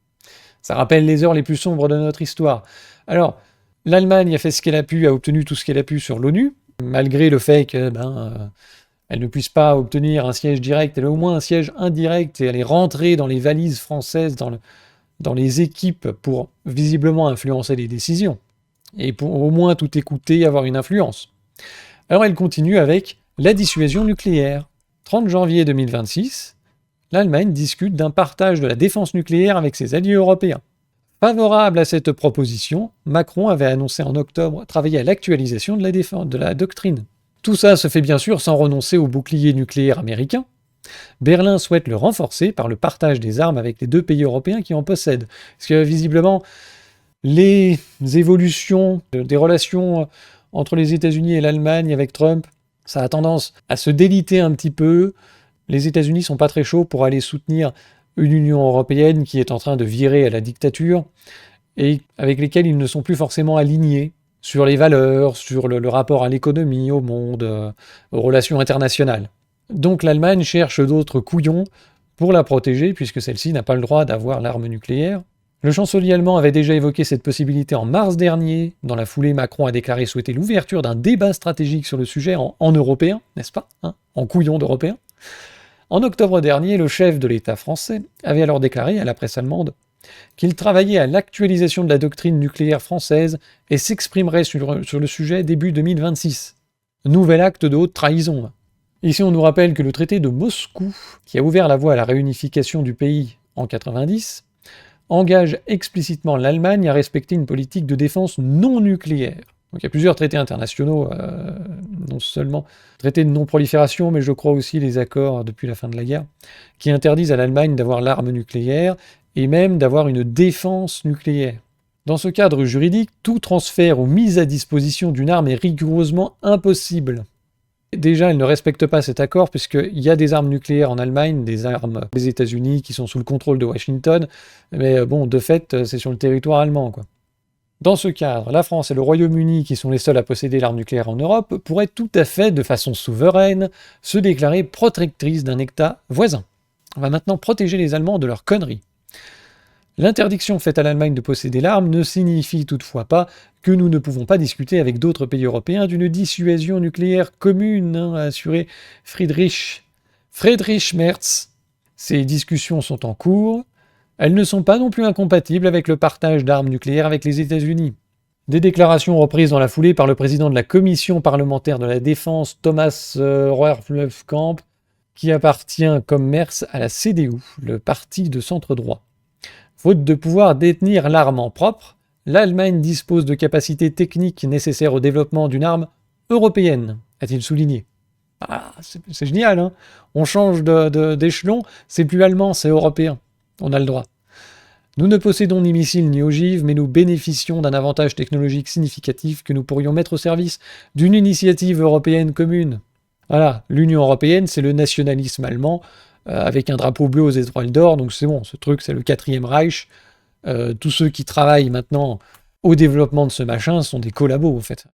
ça rappelle les heures les plus sombres de notre histoire. Alors, l'Allemagne a fait ce qu'elle a pu, a obtenu tout ce qu'elle a pu sur l'ONU, malgré le fait que elle ne puisse pas obtenir un siège direct, elle a au moins un siège indirect, et elle est rentrée dans les valises françaises, dans les équipes, pour visiblement influencer les décisions, et pour au moins tout écouter, avoir une influence. Alors elle continue avec la dissuasion nucléaire. 30 janvier 2026, l'Allemagne discute d'un partage de la défense nucléaire avec ses alliés européens. Favorable à cette proposition, Macron avait annoncé en octobre travailler à l'actualisation de la doctrine. Tout ça se fait bien sûr sans renoncer au bouclier nucléaire américain. Berlin souhaite le renforcer par le partage des armes avec les deux pays européens qui en possèdent. Parce que visiblement, les évolutions des relations entre les États-Unis et l'Allemagne avec Trump, ça a tendance à se déliter un petit peu. Les États-Unis sont pas très chauds pour aller soutenir une Union européenne qui est en train de virer à la dictature et avec lesquelles ils ne sont plus forcément alignés sur les valeurs, sur le rapport à l'économie, au monde, aux relations internationales. Donc l'Allemagne cherche d'autres couillons pour la protéger puisque celle-ci n'a pas le droit d'avoir l'arme nucléaire. Le chancelier allemand avait déjà évoqué cette possibilité en mars dernier. Dans la foulée, Macron a déclaré souhaiter l'ouverture d'un débat stratégique sur le sujet en européen, n'est-ce pas, en couillon d'européen. En octobre dernier, le chef de l'État français avait alors déclaré à la presse allemande qu'il travaillait à l'actualisation de la doctrine nucléaire française et s'exprimerait sur le sujet début 2026. Nouvel acte de haute trahison. Ici, on nous rappelle que le traité de Moscou, qui a ouvert la voie à la réunification du pays en 90, engage explicitement l'Allemagne à respecter une politique de défense non nucléaire. Donc il y a plusieurs traités internationaux, non seulement traités de non-prolifération, mais je crois aussi les accords depuis la fin de la guerre, qui interdisent à l'Allemagne d'avoir l'arme nucléaire et même d'avoir une défense nucléaire. Dans ce cadre juridique, tout transfert ou mise à disposition d'une arme est rigoureusement impossible. Déjà, elle ne respecte pas cet accord puisqu'il y a des armes nucléaires en Allemagne, des armes des États-Unis qui sont sous le contrôle de Washington, mais bon, de fait, c'est sur le territoire allemand, quoi. Dans ce cadre, la France et le Royaume-Uni, qui sont les seuls à posséder l'arme nucléaire en Europe, pourraient tout à fait, de façon souveraine, se déclarer protectrices d'un État voisin. On va maintenant protéger les Allemands de leurs conneries. L'interdiction faite à l'Allemagne de posséder l'arme ne signifie toutefois pas que nous ne pouvons pas discuter avec d'autres pays européens d'une dissuasion nucléaire commune, a assuré Friedrich Merz. Ces discussions sont en cours. Elles ne sont pas non plus incompatibles avec le partage d'armes nucléaires avec les États-Unis. Des déclarations reprises dans la foulée par le président de la Commission parlementaire de la Défense, Thomas Rohrlöfkamp, qui appartient comme Merz à la CDU, le parti de centre-droit. Faute de pouvoir détenir l'arme en propre, l'Allemagne dispose de capacités techniques nécessaires au développement d'une arme européenne, a-t-il souligné. Ah, c'est génial, hein. On change d'échelon, c'est plus allemand, c'est européen. On a le droit. Nous ne possédons ni missiles ni ogives, mais nous bénéficions d'un avantage technologique significatif que nous pourrions mettre au service d'une initiative européenne commune. Voilà, l'Union européenne, c'est le nationalisme allemand, avec un drapeau bleu aux étoiles d'or, donc c'est bon, ce truc, c'est le 4e Reich. Tous ceux qui travaillent maintenant au développement de ce machin sont des collabos, en fait.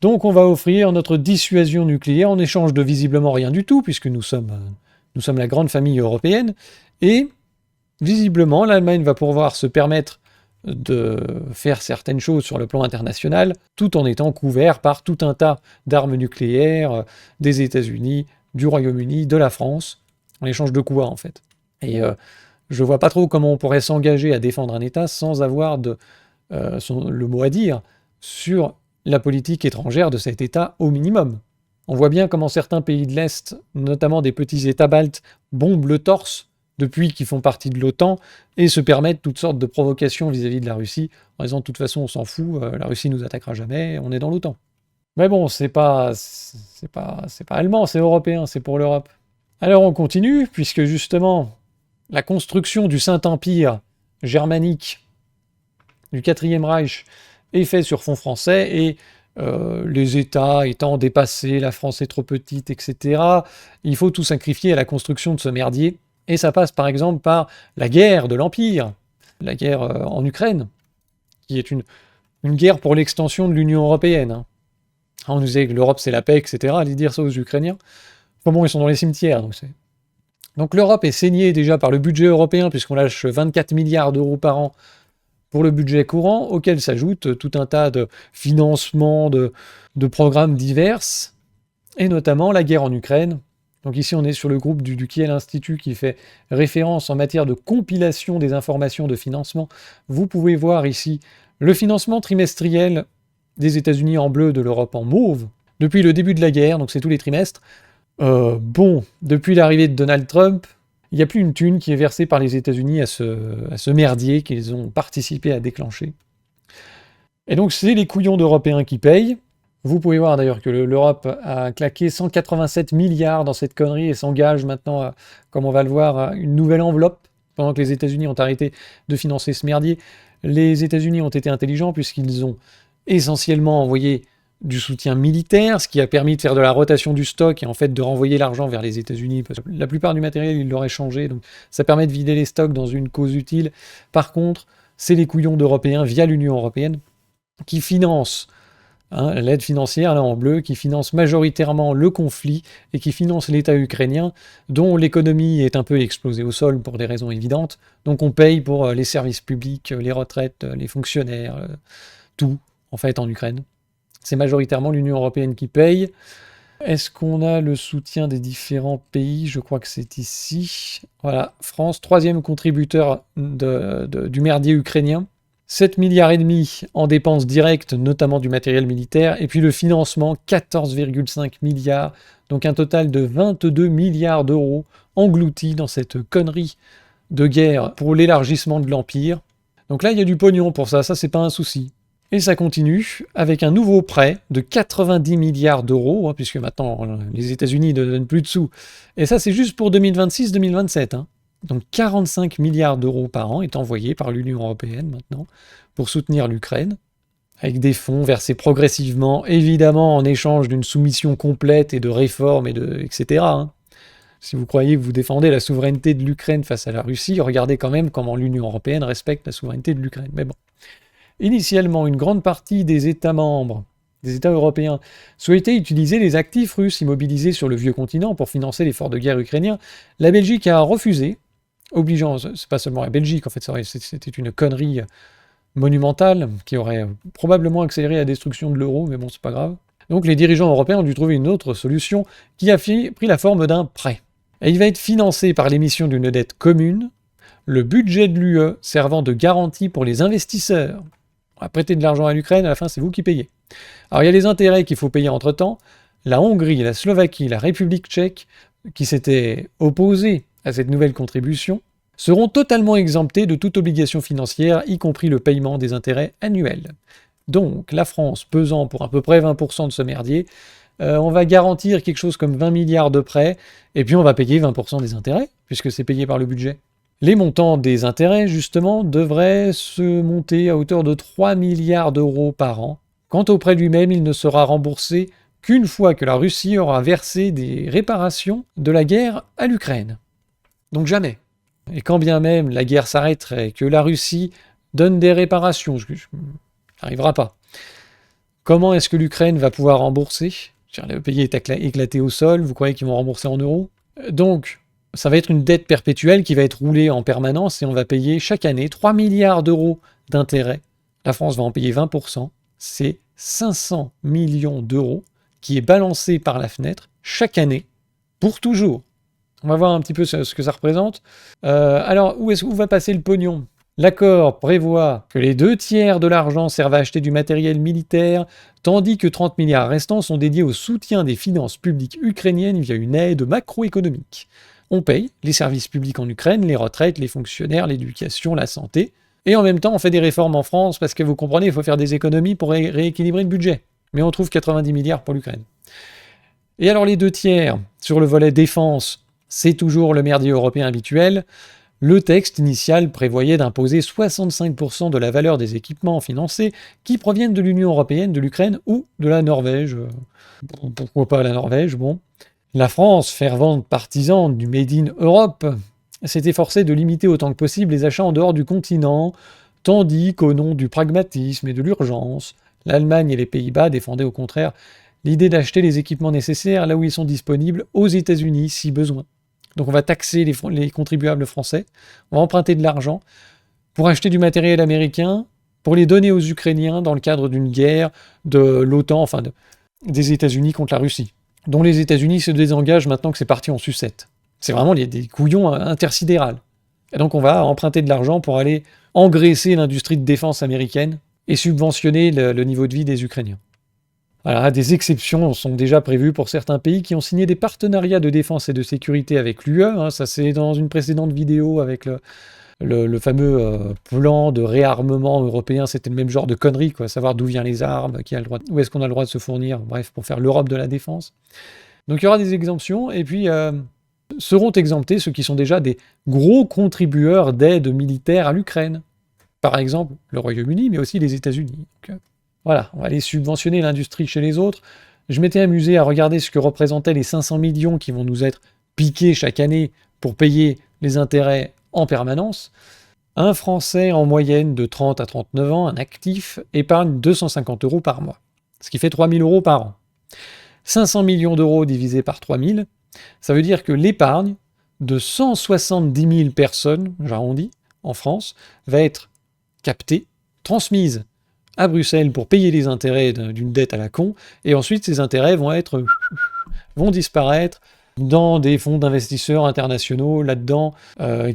Donc on va offrir notre dissuasion nucléaire en échange de visiblement rien du tout, puisque nous sommes la grande famille européenne, et visiblement l'Allemagne va pouvoir se permettre de faire certaines choses sur le plan international, tout en étant couvert par tout un tas d'armes nucléaires des États-Unis, du Royaume-Uni, de la France, en échange de quoi, en fait. Et je vois pas trop comment on pourrait s'engager à défendre un État sans avoir le mot à dire sur la politique étrangère de cet État au minimum. On voit bien comment certains pays de l'Est, notamment des petits États baltes, bombent le torse depuis qu'ils font partie de l'OTAN et se permettent toutes sortes de provocations vis-à-vis de la Russie en disant de toute façon on s'en fout, la Russie nous attaquera jamais, on est dans l'OTAN. Mais bon, c'est pas allemand, c'est européen, c'est pour l'Europe. Alors on continue, puisque justement, la construction du Saint-Empire germanique du 4e Reich est faite sur fond français, et les États étant dépassés, la France est trop petite, etc., il faut tout sacrifier à la construction de ce merdier, et ça passe par exemple par la guerre de l'Empire, la guerre en Ukraine, qui est une guerre pour l'extension de l'Union européenne. Hein. On nous disait que l'Europe c'est la paix, etc., allez dire ça aux Ukrainiens. Enfin bon, ils sont dans les cimetières, donc l'Europe est saignée déjà par le budget européen, puisqu'on lâche 24 milliards d'euros par an pour le budget courant, auquel s'ajoute tout un tas de financements de programmes divers, et notamment la guerre en Ukraine. Donc ici, on est sur le groupe du Kiel Institute qui fait référence en matière de compilation des informations de financement. Vous pouvez voir ici le financement trimestriel des États-Unis en bleu, de l'Europe en mauve, depuis le début de la guerre, donc c'est tous les trimestres. Depuis l'arrivée de Donald Trump, il n'y a plus une thune qui est versée par les États-Unis à ce merdier qu'ils ont participé à déclencher. Et donc c'est les couillons d'Européens qui payent. Vous pouvez voir d'ailleurs que l'Europe a claqué 187 milliards dans cette connerie et s'engage maintenant, comme on va le voir, à une nouvelle enveloppe, pendant que les États-Unis ont arrêté de financer ce merdier. Les États-Unis ont été intelligents puisqu'ils ont essentiellement envoyé du soutien militaire, ce qui a permis de faire de la rotation du stock et en fait de renvoyer l'argent vers les États-Unis, parce que la plupart du matériel, ils l'auraient changé, donc ça permet de vider les stocks dans une cause utile. Par contre, c'est les couillons d'Européens, via l'Union européenne, qui financent l'aide financière, là en bleu, qui finance majoritairement le conflit et qui finance l'État ukrainien, dont l'économie est un peu explosée au sol pour des raisons évidentes. Donc on paye pour les services publics, les retraites, les fonctionnaires, tout, en fait, en Ukraine. C'est majoritairement l'Union européenne qui paye. Est-ce qu'on a le soutien des différents pays? Je crois que c'est ici. Voilà, France, 3e contributeur du merdier ukrainien. 7,5 milliards en dépenses directes, notamment du matériel militaire, et puis le financement, 14,5 milliards, donc un total de 22 milliards d'euros engloutis dans cette connerie de guerre pour l'élargissement de l'Empire. Donc là, il y a du pognon pour ça c'est pas un souci. Et ça continue avec un nouveau prêt de 90 milliards d'euros, puisque maintenant les États-Unis ne donnent plus de sous. Et ça, c'est juste pour 2026-2027. Donc 45 milliards d'euros par an est envoyé par l'Union européenne maintenant pour soutenir l'Ukraine, avec des fonds versés progressivement, évidemment en échange d'une soumission complète et de réformes, etc. Si vous croyez que vous défendez la souveraineté de l'Ukraine face à la Russie, regardez quand même comment l'Union européenne respecte la souveraineté de l'Ukraine. Mais bon. Initialement, une grande partie des États membres, des États européens, souhaitaient utiliser les actifs russes immobilisés sur le vieux continent pour financer l'effort de guerre ukrainien. La Belgique a refusé, obligeant, c'est pas seulement la Belgique, en fait, c'était une connerie monumentale qui aurait probablement accéléré la destruction de l'euro, mais bon, c'est pas grave. Donc les dirigeants européens ont dû trouver une autre solution qui a pris la forme d'un prêt. Et il va être financé par l'émission d'une dette commune, le budget de l'UE servant de garantie pour les investisseurs. On va prêter de l'argent à l'Ukraine, à la fin c'est vous qui payez. Alors il y a les intérêts qu'il faut payer entre-temps. La Hongrie, la Slovaquie, la République tchèque, qui s'étaient opposées à cette nouvelle contribution, seront totalement exemptés de toute obligation financière, y compris le paiement des intérêts annuels. Donc la France, pesant pour à peu près 20% de ce merdier, on va garantir quelque chose comme 20 milliards de prêts, et puis on va payer 20% des intérêts, puisque c'est payé par le budget. Les montants des intérêts, justement, devraient se monter à hauteur de 3 milliards d'euros par an. Quant au prêt lui-même, il ne sera remboursé qu'une fois que la Russie aura versé des réparations de la guerre à l'Ukraine. Donc jamais. Et quand bien même la guerre s'arrêterait, que la Russie donne des réparations, ça n'arrivera pas. Comment est-ce que l'Ukraine va pouvoir rembourser ? Le pays est éclaté au sol, vous croyez qu'ils vont rembourser en euros ? Donc, ça va être une dette perpétuelle qui va être roulée en permanence et on va payer chaque année 3 milliards d'euros d'intérêts. La France va en payer 20%. C'est 500 millions d'euros qui est balancé par la fenêtre chaque année pour toujours. On va voir un petit peu ce que ça représente. Alors, où va passer le pognon ? L'accord prévoit que les 2/3 de l'argent servent à acheter du matériel militaire, tandis que 30 milliards restants sont dédiés au soutien des finances publiques ukrainiennes via une aide macroéconomique. On paye les services publics en Ukraine, les retraites, les fonctionnaires, l'éducation, la santé, et en même temps on fait des réformes en France parce que vous comprenez, il faut faire des économies pour rééquilibrer le budget. Mais on trouve 90 milliards pour l'Ukraine. Et alors les 2/3 sur le volet défense, c'est toujours le merdier européen habituel. Le texte initial prévoyait d'imposer 65% de la valeur des équipements financés qui proviennent de l'Union européenne, de l'Ukraine ou de la Norvège. Pourquoi pas la Norvège, bon. La France, fervente partisane du Made in Europe, s'est efforcée de limiter autant que possible les achats en dehors du continent, tandis qu'au nom du pragmatisme et de l'urgence, l'Allemagne et les Pays-Bas défendaient au contraire l'idée d'acheter les équipements nécessaires là où ils sont disponibles aux États-Unis si besoin. Donc on va taxer les contribuables français, on va emprunter de l'argent pour acheter du matériel américain, pour les donner aux Ukrainiens dans le cadre d'une guerre de l'OTAN, des États-Unis contre la Russie, dont les États-Unis se désengagent maintenant que c'est parti en sucette. C'est vraiment des couillons intersidérales. Et donc on va emprunter de l'argent pour aller engraisser l'industrie de défense américaine et subventionner le niveau de vie des Ukrainiens. Voilà, des exceptions sont déjà prévues pour certains pays qui ont signé des partenariats de défense et de sécurité avec l'UE. Ça, c'est dans une précédente vidéo avec le fameux plan de réarmement européen. C'était le même genre de conneries, quoi. Savoir d'où viennent les armes, où est-ce qu'on a le droit de se fournir, bref, pour faire l'Europe de la défense. Donc il y aura des exemptions, et puis seront exemptés ceux qui sont déjà des gros contributeurs d'aide militaire à l'Ukraine. Par exemple, le Royaume-Uni, mais aussi les États-Unis. Donc, voilà, on va aller subventionner l'industrie chez les autres. Je m'étais amusé à regarder ce que représentaient les 500 millions qui vont nous être piqués chaque année pour payer les intérêts en permanence. Un Français en moyenne de 30 à 39 ans, un actif, épargne 250 € par mois, ce qui fait 3 000 € par an. 500 millions d'euros divisé par 3 000, ça veut dire que l'épargne de 170 000 personnes, j'arrondis, en France, va être captée, transmise à Bruxelles pour payer les intérêts d'une dette à la con, et ensuite ces intérêts vont disparaître dans des fonds d'investisseurs internationaux. Là-dedans,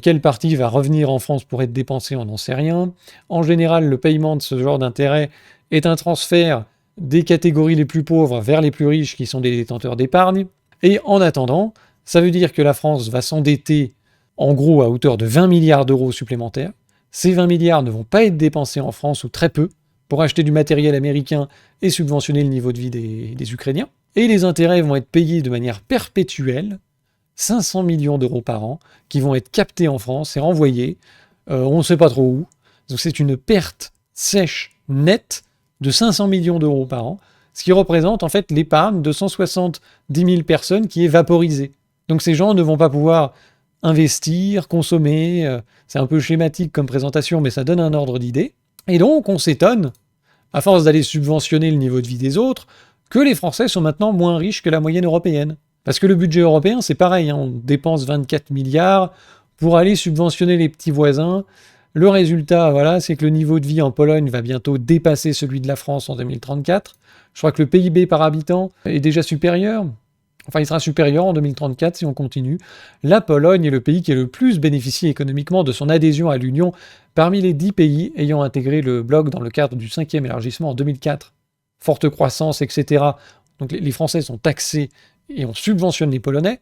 quelle partie va revenir en France pour être dépensée, on n'en sait rien. En général, le paiement de ce genre d'intérêt est un transfert des catégories les plus pauvres vers les plus riches qui sont des détenteurs d'épargne. Et en attendant, ça veut dire que la France va s'endetter en gros à hauteur de 20 milliards d'euros supplémentaires. Ces 20 milliards ne vont pas être dépensés en France, ou très peu, pour acheter du matériel américain et subventionner le niveau de vie des Ukrainiens. Et les intérêts vont être payés de manière perpétuelle, 500 millions d'euros par an qui vont être captés en France et renvoyés, on ne sait pas trop où. Donc c'est une perte sèche nette de 500 millions d'euros par an, ce qui représente en fait l'épargne de 170 000 personnes qui est vaporisée. Donc ces gens ne vont pas pouvoir investir, consommer, c'est un peu schématique comme présentation, mais ça donne un ordre d'idée. Et donc on s'étonne, à force d'aller subventionner le niveau de vie des autres, que les Français sont maintenant moins riches que la moyenne européenne. Parce que le budget européen, c'est pareil, hein, on dépense 24 milliards pour aller subventionner les petits voisins. Le résultat, voilà, c'est que le niveau de vie en Pologne va bientôt dépasser celui de la France en 2034. Je crois que le PIB par habitant est déjà supérieur. Enfin, il sera supérieur en 2034 si on continue. La Pologne est le pays qui a le plus bénéficié économiquement de son adhésion à l'Union parmi les 10 pays ayant intégré le bloc dans le cadre du 5e élargissement en 2004. Forte croissance, etc. Donc les Français sont taxés et on subventionne les Polonais.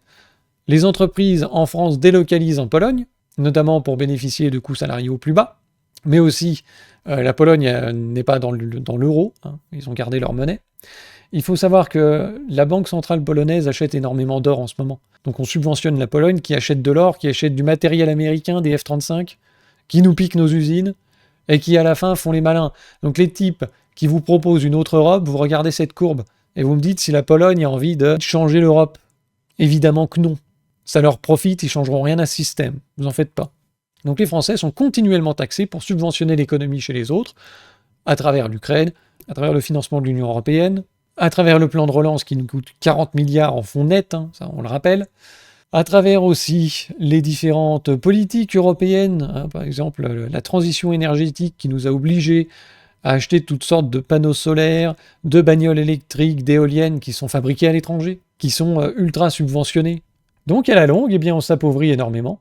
Les entreprises en France délocalisent en Pologne, notamment pour bénéficier de coûts salariaux plus bas, mais aussi la Pologne n'est pas dans l'euro, hein, ils ont gardé leur monnaie. Il faut savoir que la Banque centrale polonaise achète énormément d'or en ce moment. Donc on subventionne la Pologne qui achète de l'or, qui achète du matériel américain, des F-35, qui nous piquent nos usines, et qui à la fin font les malins. Donc les types qui vous proposent une autre Europe, vous regardez cette courbe, et vous me dites si la Pologne a envie de changer l'Europe. Évidemment que non. Ça leur profite, ils ne changeront rien à ce système. Vous en faites pas. Donc les Français sont continuellement taxés pour subventionner l'économie chez les autres, à travers l'Ukraine, à travers le financement de l'Union européenne, à travers le plan de relance qui nous coûte 40 milliards en fonds nets, hein, ça on le rappelle, à travers aussi les différentes politiques européennes, hein, par exemple la transition énergétique qui nous a obligés à acheter toutes sortes de panneaux solaires, de bagnoles électriques, d'éoliennes qui sont fabriquées à l'étranger, qui sont ultra subventionnés. Donc à la longue, eh bien, on s'appauvrit énormément.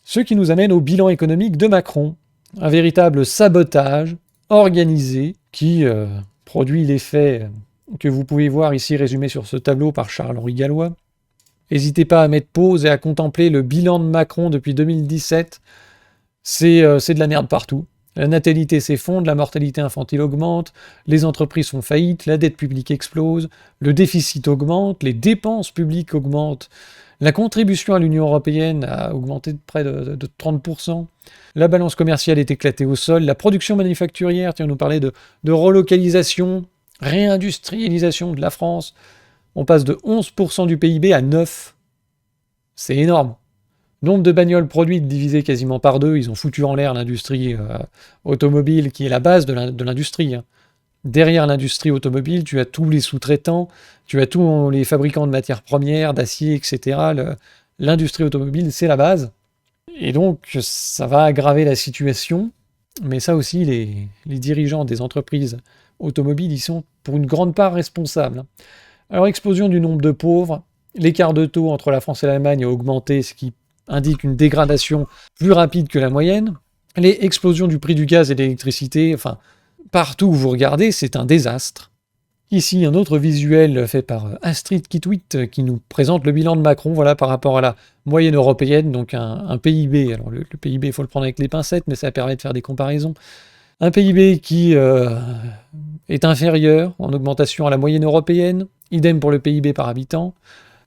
Ce qui nous amène au bilan économique de Macron. Un véritable sabotage organisé qui produit l'effet que vous pouvez voir ici résumé sur ce tableau par Charles-Henri Gallois. N'hésitez pas à mettre pause et à contempler le bilan de Macron depuis 2017. C'est de la merde partout. La natalité s'effondre, la mortalité infantile augmente, les entreprises font faillite, la dette publique explose, le déficit augmente, les dépenses publiques augmentent, la contribution à l'Union européenne a augmenté de près de 30%, la balance commerciale est éclatée au sol, la production manufacturière, tiens, on nous parlait de relocalisation, réindustrialisation de la France, on passe de 11% du PIB à 9%. C'est énorme. Nombre de bagnoles produites divisé quasiment par 2, ils ont foutu en l'air l'industrie automobile qui est la base de l'industrie. Hein. Derrière l'industrie automobile, tu as tous les sous-traitants, tu as tous les fabricants de matières premières, d'acier, etc. L'industrie automobile, c'est la base. Et donc, ça va aggraver la situation. Mais ça aussi, les dirigeants des entreprises automobiles, ils sont pour une grande part responsables. Alors, explosion du nombre de pauvres, l'écart de taux entre la France et l'Allemagne a augmenté, ce qui indique une dégradation plus rapide que la moyenne. Les explosions du prix du gaz et de l'électricité, enfin, partout où vous regardez, c'est un désastre. Ici, un autre visuel fait par Astrid Kitwit qui nous présente le bilan de Macron, voilà, par rapport à la moyenne européenne, donc un PIB. Alors le PIB, il faut le prendre avec les pincettes, mais ça permet de faire des comparaisons. Un PIB qui est inférieur en augmentation à la moyenne européenne, idem pour le PIB par habitant,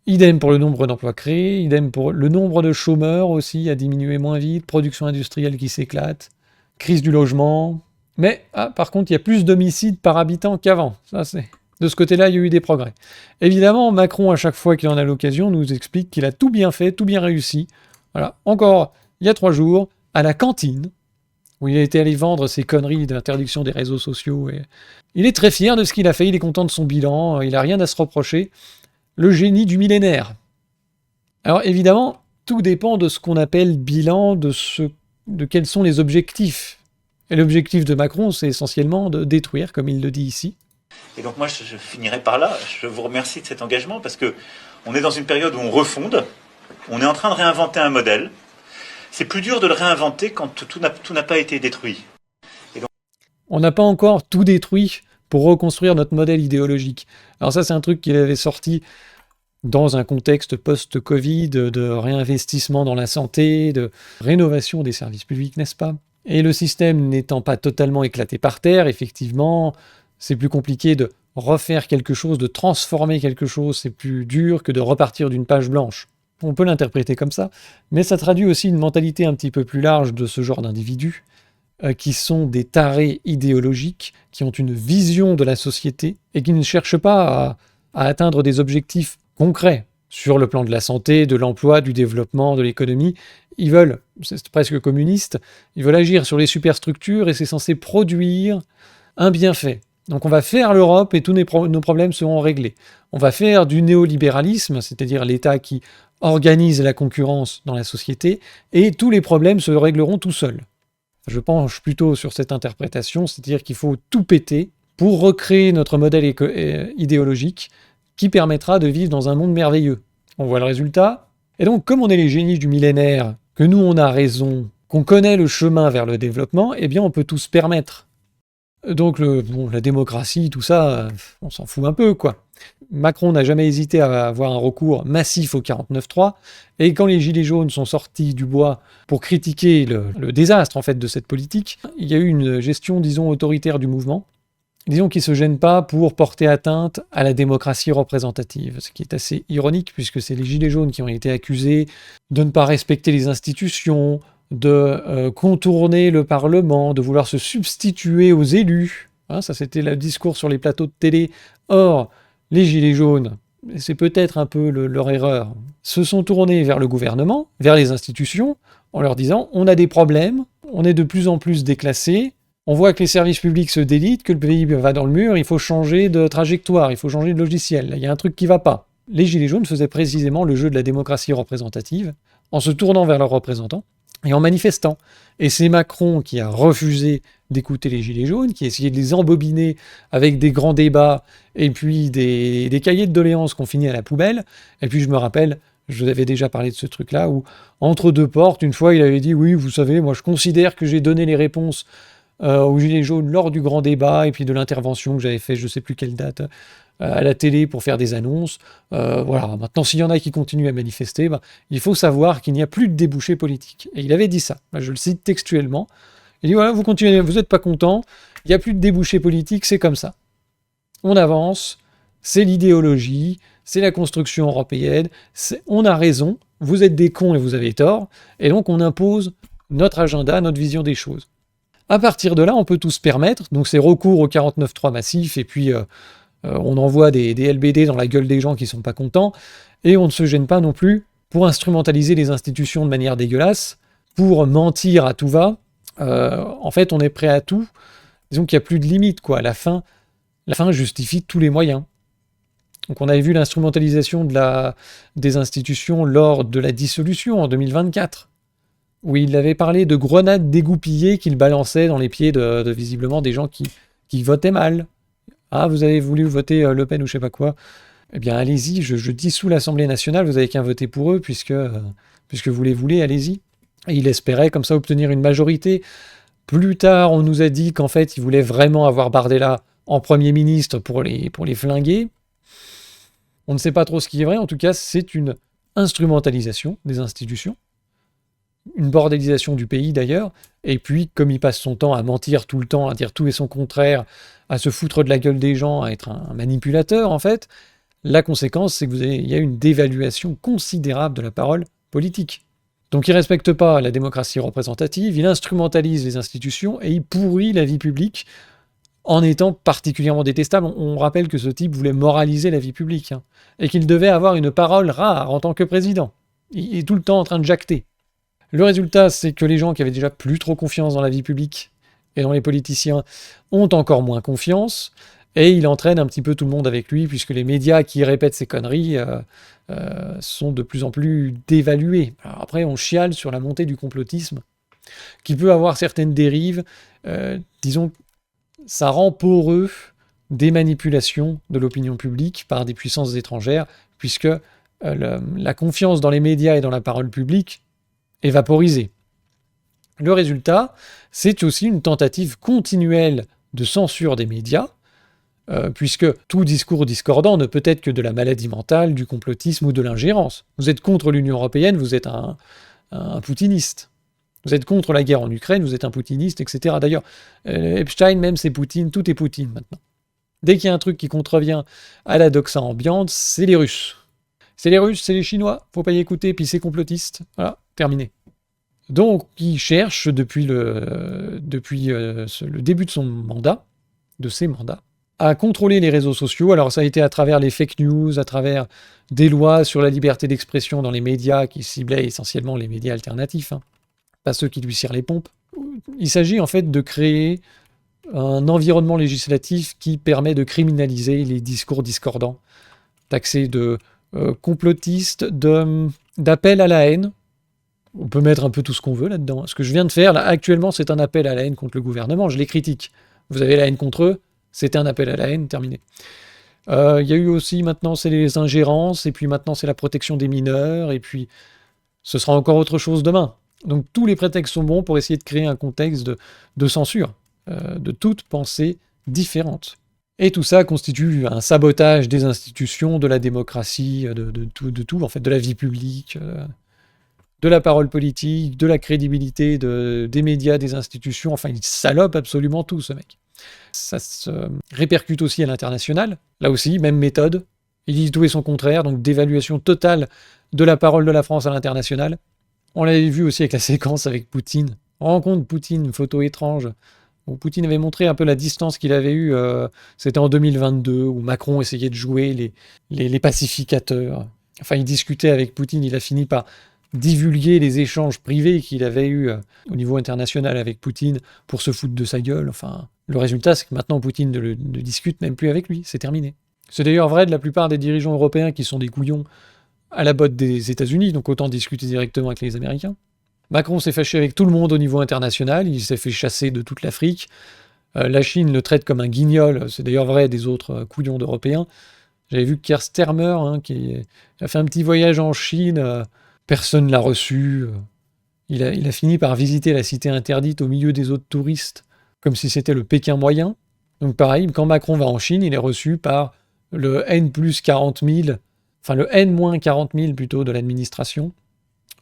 idem pour le nombre d'emplois créés, idem pour le nombre de chômeurs aussi a diminué moins vite, production industrielle qui s'éclate, crise du logement. Mais par contre, il y a plus d'homicides par habitant qu'avant. Ça, de ce côté-là, il y a eu des progrès. Évidemment, Macron, à chaque fois qu'il en a l'occasion, nous explique qu'il a tout bien fait, tout bien réussi. Voilà, encore il y a 3 jours, à la cantine, où il a été allé vendre ses conneries d'interdiction des réseaux sociaux. Et il est très fier de ce qu'il a fait, il est content de son bilan, il n'a rien à se reprocher. Le génie du millénaire. Alors évidemment, tout dépend de ce qu'on appelle bilan, de quels sont les objectifs. Et l'objectif de Macron, c'est essentiellement de détruire, comme il le dit ici. Et donc moi, je finirai par là. Je vous remercie de cet engagement parce que on est dans une période où on refonde. On est en train de réinventer un modèle. C'est plus dur de le réinventer quand tout n'a pas été détruit. Et donc... On n'a pas encore tout détruit pour reconstruire notre modèle idéologique. Alors ça, c'est un truc qu'il avait sorti dans un contexte post-Covid, de réinvestissement dans la santé, de rénovation des services publics, n'est-ce pas ? Et le système n'étant pas totalement éclaté par terre, effectivement, c'est plus compliqué de refaire quelque chose, de transformer quelque chose, c'est plus dur que de repartir d'une page blanche. On peut l'interpréter comme ça, mais ça traduit aussi une mentalité un petit peu plus large de ce genre d'individus, qui sont des tarés idéologiques, qui ont une vision de la société et qui ne cherchent pas à atteindre des objectifs concrets sur le plan de la santé, de l'emploi, du développement, de l'économie. Ils veulent, c'est presque communiste, ils veulent agir sur les superstructures et c'est censé produire un bienfait. Donc on va faire l'Europe et tous nos problèmes seront réglés. On va faire du néolibéralisme, c'est-à-dire l'État qui organise la concurrence dans la société, et tous les problèmes se régleront tout seuls. Je penche plutôt sur cette interprétation, c'est-à-dire qu'il faut tout péter pour recréer notre modèle idéologique qui permettra de vivre dans un monde merveilleux. On voit le résultat. Et donc, comme on est les génies du millénaire, que nous on a raison, qu'on connaît le chemin vers le développement, eh bien on peut tout se permettre. Donc la démocratie, tout ça, on s'en fout un peu, quoi. Macron n'a jamais hésité à avoir un recours massif au 49.3, et quand les Gilets jaunes sont sortis du bois pour critiquer le désastre en fait de cette politique, il y a eu une gestion, disons, autoritaire du mouvement, disons qu'ils ne se gênent pas pour porter atteinte à la démocratie représentative, ce qui est assez ironique puisque c'est les Gilets jaunes qui ont été accusés de ne pas respecter les institutions, de contourner le Parlement, de vouloir se substituer aux élus. Hein, ça, c'était le discours sur les plateaux de télé. Or, les Gilets jaunes, et c'est peut-être un peu leur erreur, se sont tournés vers le gouvernement, vers les institutions, en leur disant « on a des problèmes, on est de plus en plus déclassés, on voit que les services publics se délitent, que le pays va dans le mur, il faut changer de trajectoire, il faut changer de logiciel, là, il y a un truc qui ne va pas ». Les Gilets jaunes faisaient précisément le jeu de la démocratie représentative, en se tournant vers leurs représentants, et en manifestant. Et c'est Macron qui a refusé d'écouter les Gilets jaunes, qui a essayé de les embobiner avec des grands débats et puis des cahiers de doléances qu'on finit à la poubelle. Et puis je me rappelle, je vous avais déjà parlé de ce truc-là, où entre deux portes, une fois il avait dit « Oui, vous savez, moi je considère que j'ai donné les réponses aux Gilets jaunes lors du grand débat et puis de l'intervention que j'avais fait, je ne sais plus quelle date, à la télé pour faire des annonces. Voilà, maintenant s'il y en a qui continuent à manifester, il faut savoir qu'il n'y a plus de débouché politique. » Et il avait dit ça, je le cite textuellement. Il dit voilà, vous continuez, vous n'êtes pas content, il n'y a plus de débouché politique, c'est comme ça. On avance, c'est l'idéologie, c'est la construction européenne, on a raison, vous êtes des cons et vous avez tort, et donc on impose notre agenda, notre vision des choses. À partir de là, on peut tout se permettre, donc c'est recours au 49.3 massif, et puis on envoie des LBD dans la gueule des gens qui ne sont pas contents, et on ne se gêne pas non plus pour instrumentaliser les institutions de manière dégueulasse, pour mentir à tout va. En fait, on est prêt à tout. Disons qu'il n'y a plus de limite, quoi. La fin justifie tous les moyens. Donc on avait vu l'instrumentalisation des institutions lors de la dissolution en 2024, où il avait parlé de grenades dégoupillées qu'il balançait dans les pieds de visiblement des gens qui votaient mal. Ah, vous avez voulu voter Le Pen ou je sais pas quoi. Eh bien, allez-y, je dissous l'Assemblée nationale, vous avez qu'à voter pour eux, puisque vous les voulez, allez-y. Et il espérait comme ça obtenir une majorité. Plus tard, on nous a dit qu'en fait, il voulait vraiment avoir Bardella en Premier ministre pour les flinguer. On ne sait pas trop ce qui est vrai, en tout cas, c'est une instrumentalisation des institutions, une bordélisation du pays d'ailleurs, et puis, comme il passe son temps à mentir tout le temps, à dire tout et son contraire, à se foutre de la gueule des gens, à être un manipulateur, en fait, la conséquence, c'est qu'il y a une dévaluation considérable de la parole politique. Donc il ne respecte pas la démocratie représentative, il instrumentalise les institutions et il pourrit la vie publique en étant particulièrement détestable. On rappelle que ce type voulait moraliser la vie publique et qu'il devait avoir une parole rare en tant que président. Il est tout le temps en train de jacter. Le résultat, c'est que les gens qui avaient déjà plus trop confiance dans la vie publique et dans les politiciens ont encore moins confiance et il entraîne un petit peu tout le monde avec lui puisque les médias qui répètent ces conneries sont de plus en plus dévalués. Alors après, on chiale sur la montée du complotisme, qui peut avoir certaines dérives. Disons, ça rend poreux des manipulations de l'opinion publique par des puissances étrangères, puisque la confiance dans les médias et dans la parole publique est vaporisée. Le résultat, c'est aussi une tentative continuelle de censure des médias, puisque tout discours discordant ne peut être que de la maladie mentale, du complotisme ou de l'ingérence. Vous êtes contre l'Union européenne, vous êtes un poutiniste. Vous êtes contre la guerre en Ukraine, vous êtes un poutiniste, etc. D'ailleurs, Epstein, même, c'est Poutine, tout est Poutine maintenant. Dès qu'il y a un truc qui contrevient à la doxa ambiante, c'est les Russes. C'est les Russes, c'est les Chinois, faut pas y écouter, puis c'est complotiste. Voilà, terminé. Donc, il cherche depuis le début de ses mandats, à contrôler les réseaux sociaux. Alors, ça a été à travers les fake news, à travers des lois sur la liberté d'expression dans les médias qui ciblaient essentiellement les médias alternatifs, hein, pas ceux qui lui cirent les pompes. Il s'agit en fait de créer un environnement législatif qui permet de criminaliser les discours discordants, taxés de complotistes, d'appel à la haine. On peut mettre un peu tout ce qu'on veut là-dedans. Ce que je viens de faire, là, actuellement, c'est un appel à la haine contre le gouvernement. Je les critique. Vous avez la haine contre eux, c'était un appel à la haine, terminé. Il y a eu aussi, maintenant, c'est les ingérences, et puis maintenant, c'est la protection des mineurs, et puis ce sera encore autre chose demain. Donc tous les prétextes sont bons pour essayer de créer un contexte de censure, de toute pensée différente. Et tout ça constitue un sabotage des institutions, de la démocratie, de tout, en fait, de la vie publique, de la parole politique, de la crédibilité des médias, des institutions. Enfin, il salope absolument tout, ce mec. Ça se répercute aussi à l'international. Là aussi, même méthode. Il dit tout et son contraire, donc d'évaluation totale de la parole de la France à l'international. On l'avait vu aussi avec la séquence avec Poutine. Rencontre Poutine, une photo étrange, où Poutine avait montré un peu la distance qu'il avait eue. C'était en 2022, où Macron essayait de jouer les pacificateurs. Enfin, il discutait avec Poutine, il a fini par divulguer les échanges privés qu'il avait eus au niveau international avec Poutine pour se foutre de sa gueule. Enfin, le résultat, c'est que maintenant, Poutine ne discute même plus avec lui. C'est terminé. C'est d'ailleurs vrai de la plupart des dirigeants européens qui sont des couillons à la botte des États-Unis, donc autant discuter directement avec les Américains. Macron s'est fâché avec tout le monde au niveau international, il s'est fait chasser de toute l'Afrique. La Chine le traite comme un guignol, c'est d'ailleurs vrai des autres couillons d'Européens. J'avais vu Keir Starmer, qui a fait un petit voyage en Chine, personne ne l'a reçu. Il a fini par visiter la cité interdite au milieu des autres touristes, comme si c'était le Pékin moyen. Donc pareil, quand Macron va en Chine, il est reçu par le N plus 40 000, enfin le N moins 40 000 plutôt de l'administration.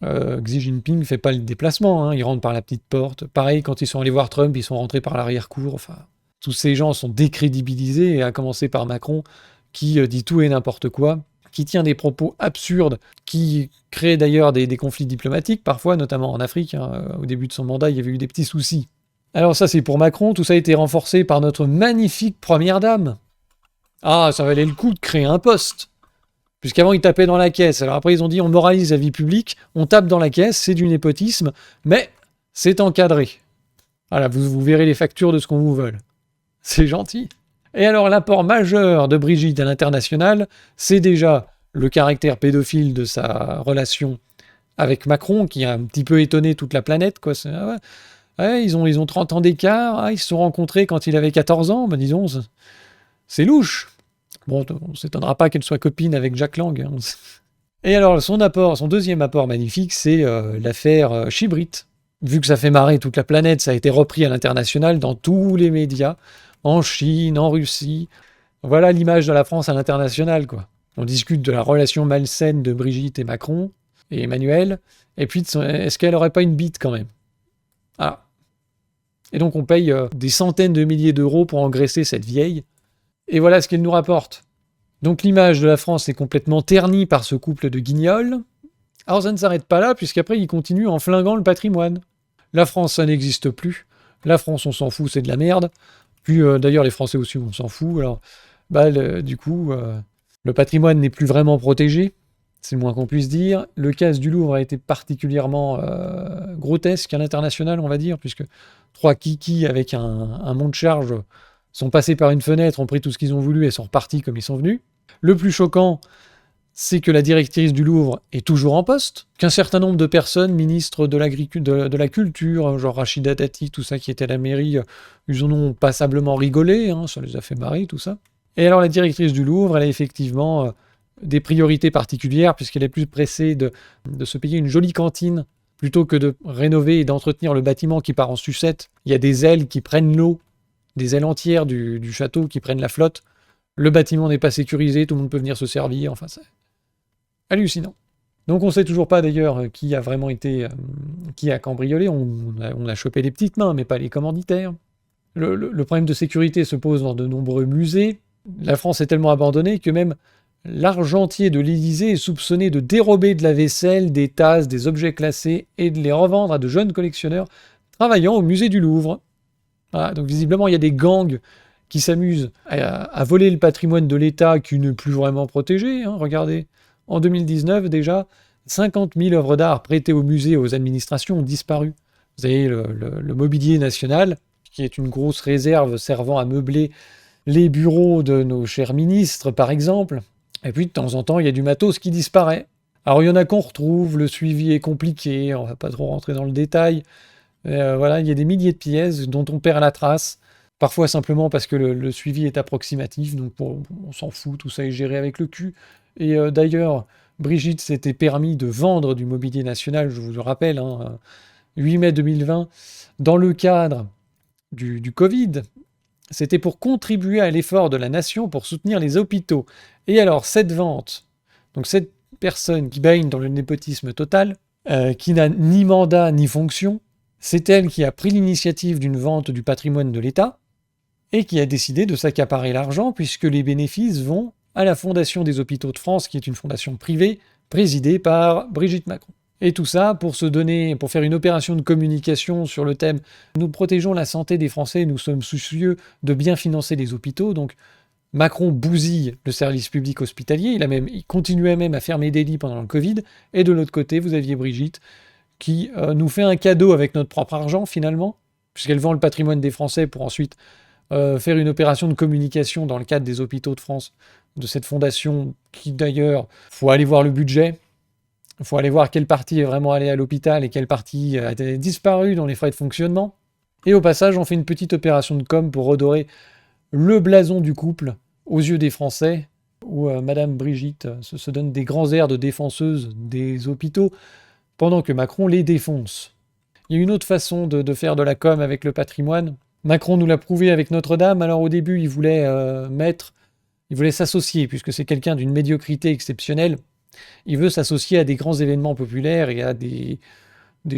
Xi Jinping ne fait pas le déplacement, il rentre par la petite porte. Pareil, quand ils sont allés voir Trump, ils sont rentrés par l'arrière-cour. Enfin, tous ces gens sont décrédibilisés, et à commencer par Macron, qui dit tout et n'importe quoi, qui tient des propos absurdes, qui crée d'ailleurs des conflits diplomatiques, parfois, notamment en Afrique. Au début de son mandat, il y avait eu des petits soucis. Alors ça, c'est pour Macron. Tout ça a été renforcé par notre magnifique première dame. Ah, ça valait le coup de créer un poste. Puisqu'avant, ils tapaient dans la caisse. Alors après, ils ont dit, on moralise la vie publique, on tape dans la caisse, c'est du népotisme, mais c'est encadré. Voilà, vous verrez les factures de ce qu'on vous veut. C'est gentil. Et alors, l'apport majeur de Brigitte à l'international, c'est déjà le caractère pédophile de sa relation avec Macron, qui a un petit peu étonné toute la planète, quoi. Ils ont 30 ans d'écart, ils se sont rencontrés quand il avait 14 ans, disons, c'est louche. Bon, on ne s'étonnera pas qu'elle soit copine avec Jack Lang. Et alors, son deuxième apport magnifique, c'est l'affaire Chibrit. Vu que ça fait marrer toute la planète, ça a été repris à l'international dans tous les médias, en Chine, en Russie. Voilà l'image de la France à l'international, quoi. On discute de la relation malsaine de Brigitte et Macron, et Emmanuel, et puis est-ce qu'elle n'aurait pas une bite quand même? Ah. Et donc on paye des centaines de milliers d'euros pour engraisser cette vieille. Et voilà ce qu'elle nous rapporte. Donc l'image de la France est complètement ternie par ce couple de guignols. Alors ça ne s'arrête pas là, puisqu'après ils continuent en flinguant le patrimoine. La France, ça n'existe plus. La France, on s'en fout, c'est de la merde. Puis d'ailleurs les Français aussi, on s'en fout. Alors du coup, le patrimoine n'est plus vraiment protégé. C'est le moins qu'on puisse dire. Le cas du Louvre a été particulièrement grotesque à l'international, on va dire, puisque 3 kikis avec un monte-charge sont passés par une fenêtre, ont pris tout ce qu'ils ont voulu et sont repartis comme ils sont venus. Le plus choquant, c'est que la directrice du Louvre est toujours en poste, qu'un certain nombre de personnes, ministres de la culture, genre Rachida Dati, tout ça qui était à la mairie, ils en ont passablement rigolé, ça les a fait marrer, tout ça. Et alors la directrice du Louvre, elle a effectivement des priorités particulières, puisqu'elle est plus pressée de se payer une jolie cantine, plutôt que de rénover et d'entretenir le bâtiment qui part en sucette. Il y a des ailes qui prennent l'eau, des ailes entières du château qui prennent la flotte. Le bâtiment n'est pas sécurisé, tout le monde peut venir se servir, enfin c'est hallucinant. Donc on ne sait toujours pas d'ailleurs qui a vraiment été, qui a cambriolé, on a chopé les petites mains, mais pas les commanditaires. Le problème de sécurité se pose dans de nombreux musées. La France est tellement abandonnée que même l'argentier de l'Élysée est soupçonné de dérober de la vaisselle, des tasses, des objets classés et de les revendre à de jeunes collectionneurs travaillant au musée du Louvre. Voilà, donc visiblement, il y a des gangs qui s'amusent à voler le patrimoine de l'État qui n'est plus vraiment protégé. Hein. Regardez, en 2019 déjà, 50 000 œuvres d'art prêtées au musée et aux administrations ont disparu. Vous avez le mobilier national, qui est une grosse réserve servant à meubler les bureaux de nos chers ministres, par exemple. Et puis, de temps en temps, il y a du matos qui disparaît. Alors, il y en a qu'on retrouve, le suivi est compliqué, on ne va pas trop rentrer dans le détail. Voilà, il y a des milliers de pièces dont on perd la trace. Parfois simplement parce que le suivi est approximatif, donc on s'en fout, tout ça est géré avec le cul. Et d'ailleurs, Brigitte s'était permis de vendre du mobilier national, je vous le rappelle, 8 mai 2020, dans le cadre du Covid. C'était pour contribuer à l'effort de la nation pour soutenir les hôpitaux. Et alors, cette vente, donc cette personne qui baigne dans le népotisme total, qui n'a ni mandat ni fonction, c'est elle qui a pris l'initiative d'une vente du patrimoine de l'État et qui a décidé de s'accaparer l'argent puisque les bénéfices vont à la Fondation des Hôpitaux de France, qui est une fondation privée présidée par Brigitte Macron. Et tout ça pour faire une opération de communication sur le thème « Nous protégeons la santé des Français, nous sommes soucieux de bien financer les hôpitaux ». Donc Macron bousille le service public hospitalier, il continuait même à fermer des lits pendant le Covid, et de l'autre côté, vous aviez Brigitte qui nous fait un cadeau avec notre propre argent finalement, puisqu'elle vend le patrimoine des Français pour ensuite faire une opération de communication dans le cadre des hôpitaux de France, de cette fondation qui d'ailleurs, faut aller voir le budget, il faut aller voir quelle partie est vraiment allée à l'hôpital et quelle partie a disparu dans les frais de fonctionnement. Et au passage, on fait une petite opération de com pour redorer le blason du couple aux yeux des Français, où Madame Brigitte se donne des grands airs de défenseuse des hôpitaux, pendant que Macron les défonce. Il y a une autre façon de faire de la com avec le patrimoine. Macron nous l'a prouvé avec Notre-Dame. Alors au début, il voulait s'associer, puisque c'est quelqu'un d'une médiocrité exceptionnelle. Il veut s'associer à des grands événements populaires et à des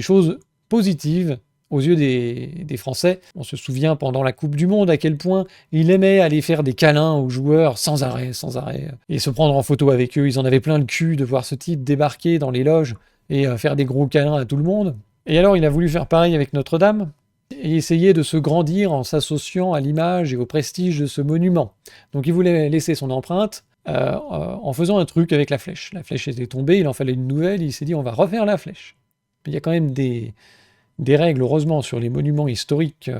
choses positives aux yeux des Français. On se souvient pendant la Coupe du Monde à quel point il aimait aller faire des câlins aux joueurs sans arrêt, et se prendre en photo avec eux. Ils en avaient plein le cul de voir ce type débarquer dans les loges et faire des gros câlins à tout le monde. Et alors il a voulu faire pareil avec Notre-Dame et essayer de se grandir en s'associant à l'image et au prestige de ce monument. Donc il voulait laisser son empreinte en faisant un truc avec la flèche. La flèche était tombée, il en fallait une nouvelle, il s'est dit on va refaire la flèche. Il y a quand même des règles, heureusement, sur les monuments historiques.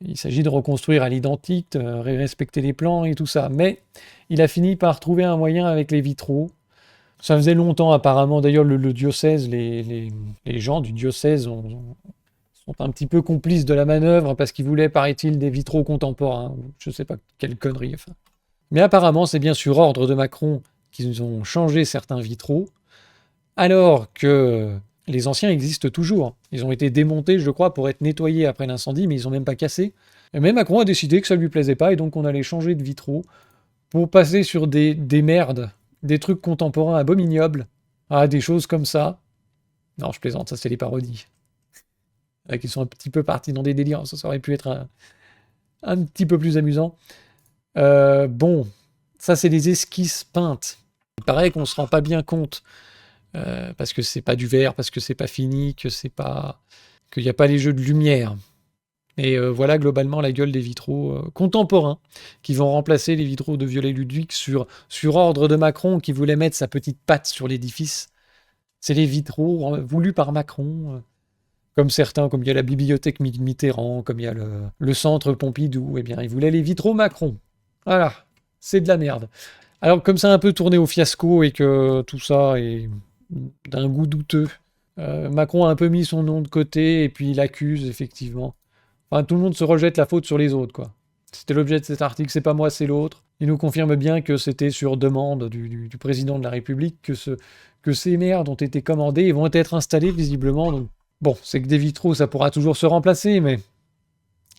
Il s'agit de reconstruire à l'identique, respecter les plans et tout ça. Mais il a fini par trouver un moyen avec les vitraux. Ça faisait longtemps apparemment, d'ailleurs le diocèse, les gens du diocèse sont un petit peu complices de la manœuvre parce qu'ils voulaient, paraît-il, des vitraux contemporains. Je ne sais pas quelle connerie. Enfin. Mais apparemment, c'est bien sur ordre de Macron qu'ils ont changé certains vitraux, alors que les anciens existent toujours. Ils ont été démontés, je crois, pour être nettoyés après l'incendie, mais ils n'ont même pas cassé. Mais Macron a décidé que ça ne lui plaisait pas, et donc on allait changer de vitraux pour passer sur des merdes, des trucs contemporains abominables, des choses comme ça. Non, je plaisante, ça c'est les parodies. Qui sont un petit peu partis dans des délires, ça aurait pu être un petit peu plus amusant. Bon, ça c'est des esquisses peintes. Il paraît qu'on se rend pas bien compte, parce que c'est pas du verre, parce que c'est pas fini, qu'il n'y a pas les jeux de lumière. Et voilà globalement la gueule des vitraux contemporains qui vont remplacer les vitraux de Viollet-le-Duc sur ordre de Macron qui voulait mettre sa petite patte sur l'édifice. C'est les vitraux voulus par Macron, comme certains, comme il y a la bibliothèque Mitterrand, comme il y a le centre Pompidou, eh bien il voulait les vitraux Macron. Voilà, c'est de la merde. Alors comme ça a un peu tourné au fiasco et que tout ça est d'un goût douteux, Macron a un peu mis son nom de côté et puis il accuse effectivement. Enfin, tout le monde se rejette la faute sur les autres, quoi. C'était l'objet de cet article, c'est pas moi, c'est l'autre. Il nous confirme bien que c'était sur demande du président de la République que ces merdes ont été commandées et vont être installées visiblement. Donc, bon, c'est que des vitraux, ça pourra toujours se remplacer, mais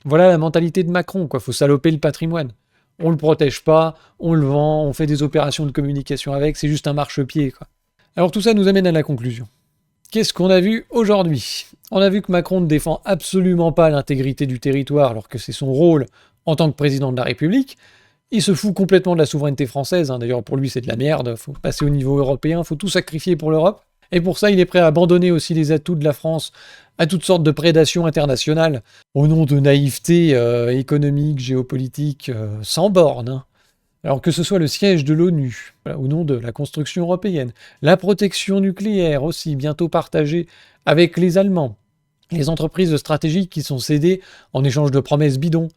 voilà la mentalité de Macron, quoi. Faut saloper le patrimoine. On le protège pas, on le vend, on fait des opérations de communication avec, c'est juste un marchepied, quoi. Alors tout ça nous amène à la conclusion. Qu'est-ce qu'on a vu aujourd'hui ? On a vu que Macron ne défend absolument pas l'intégrité du territoire alors que c'est son rôle en tant que président de la République. Il se fout complètement de la souveraineté française, hein. D'ailleurs pour lui c'est de la merde, faut passer au niveau européen, faut tout sacrifier pour l'Europe. Et pour ça il est prêt à abandonner aussi les atouts de la France à toutes sortes de prédations internationales, au nom de naïveté économique, géopolitique, sans borne, hein. Alors que ce soit le siège de l'ONU, voilà, au nom de la construction européenne, la protection nucléaire aussi, bientôt partagée avec les Allemands, les entreprises stratégiques qui sont cédées en échange de promesses bidons.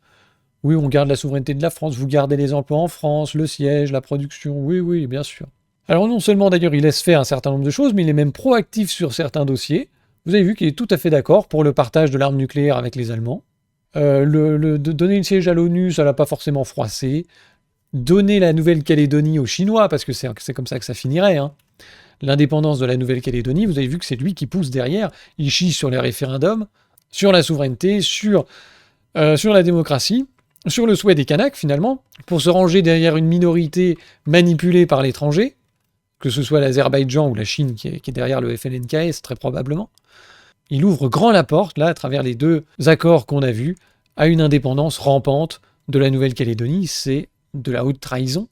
Oui, on garde la souveraineté de la France, vous gardez les emplois en France, le siège, la production, oui, bien sûr. Alors non seulement d'ailleurs il laisse faire un certain nombre de choses, mais il est même proactif sur certains dossiers. Vous avez vu qu'il est tout à fait d'accord pour le partage de l'arme nucléaire avec les Allemands. De donner le siège à l'ONU, ça l'a pas forcément froissé. Donner la Nouvelle-Calédonie aux Chinois, parce que c'est comme ça que ça finirait, hein. L'indépendance de la Nouvelle-Calédonie, vous avez vu que c'est lui qui pousse derrière, il chie sur les référendums, sur la souveraineté, sur la démocratie, sur le souhait des Kanaks finalement, pour se ranger derrière une minorité manipulée par l'étranger, que ce soit l'Azerbaïdjan ou la Chine qui est derrière le FLNKS très probablement. Il ouvre grand la porte, là, à travers les 2 accords qu'on a vus, à une indépendance rampante de la Nouvelle-Calédonie. C'est de la haute trahison.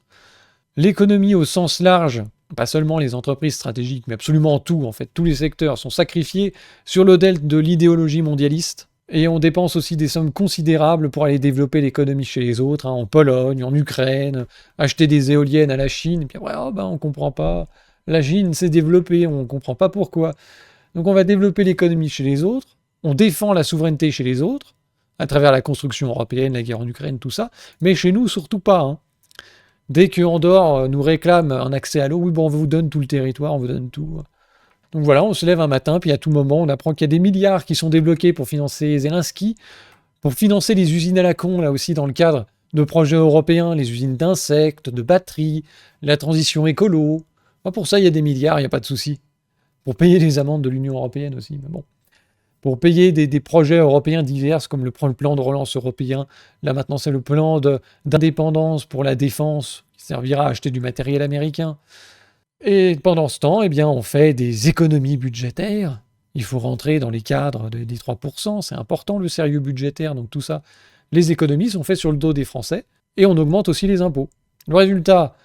L'économie au sens large, pas seulement les entreprises stratégiques, mais absolument tout, en fait, tous les secteurs sont sacrifiés sur l'autel de l'idéologie mondialiste. Et on dépense aussi des sommes considérables pour aller développer l'économie chez les autres, hein, en Pologne, en Ukraine, acheter des éoliennes à la Chine, et puis après, on comprend pas. La Chine s'est développée, on comprend pas pourquoi. Donc on va développer l'économie chez les autres, on défend la souveraineté chez les autres, à travers la construction européenne, la guerre en Ukraine, tout ça, mais chez nous, surtout pas, hein. Dès que Andorre nous réclame un accès à l'eau, oui, on vous donne tout le territoire, on vous donne tout. Donc voilà, on se lève un matin, puis à tout moment, on apprend qu'il y a des milliards qui sont débloqués pour financer Zelensky, pour financer les usines à la con, là aussi, dans le cadre de projets européens, les usines d'insectes, de batteries, la transition écolo. Pour ça, il y a des milliards, il n'y a pas de souci. Pour payer les amendes de l'Union européenne aussi, mais bon. Pour payer des projets européens divers, comme le plan de relance européen. Là, maintenant, c'est le plan d'indépendance pour la défense, qui servira à acheter du matériel américain. Et pendant ce temps, on fait des économies budgétaires. Il faut rentrer dans les cadres des 3%. C'est important, le sérieux budgétaire. Donc tout ça, les économies sont faites sur le dos des Français. Et on augmente aussi les impôts. Le résultat,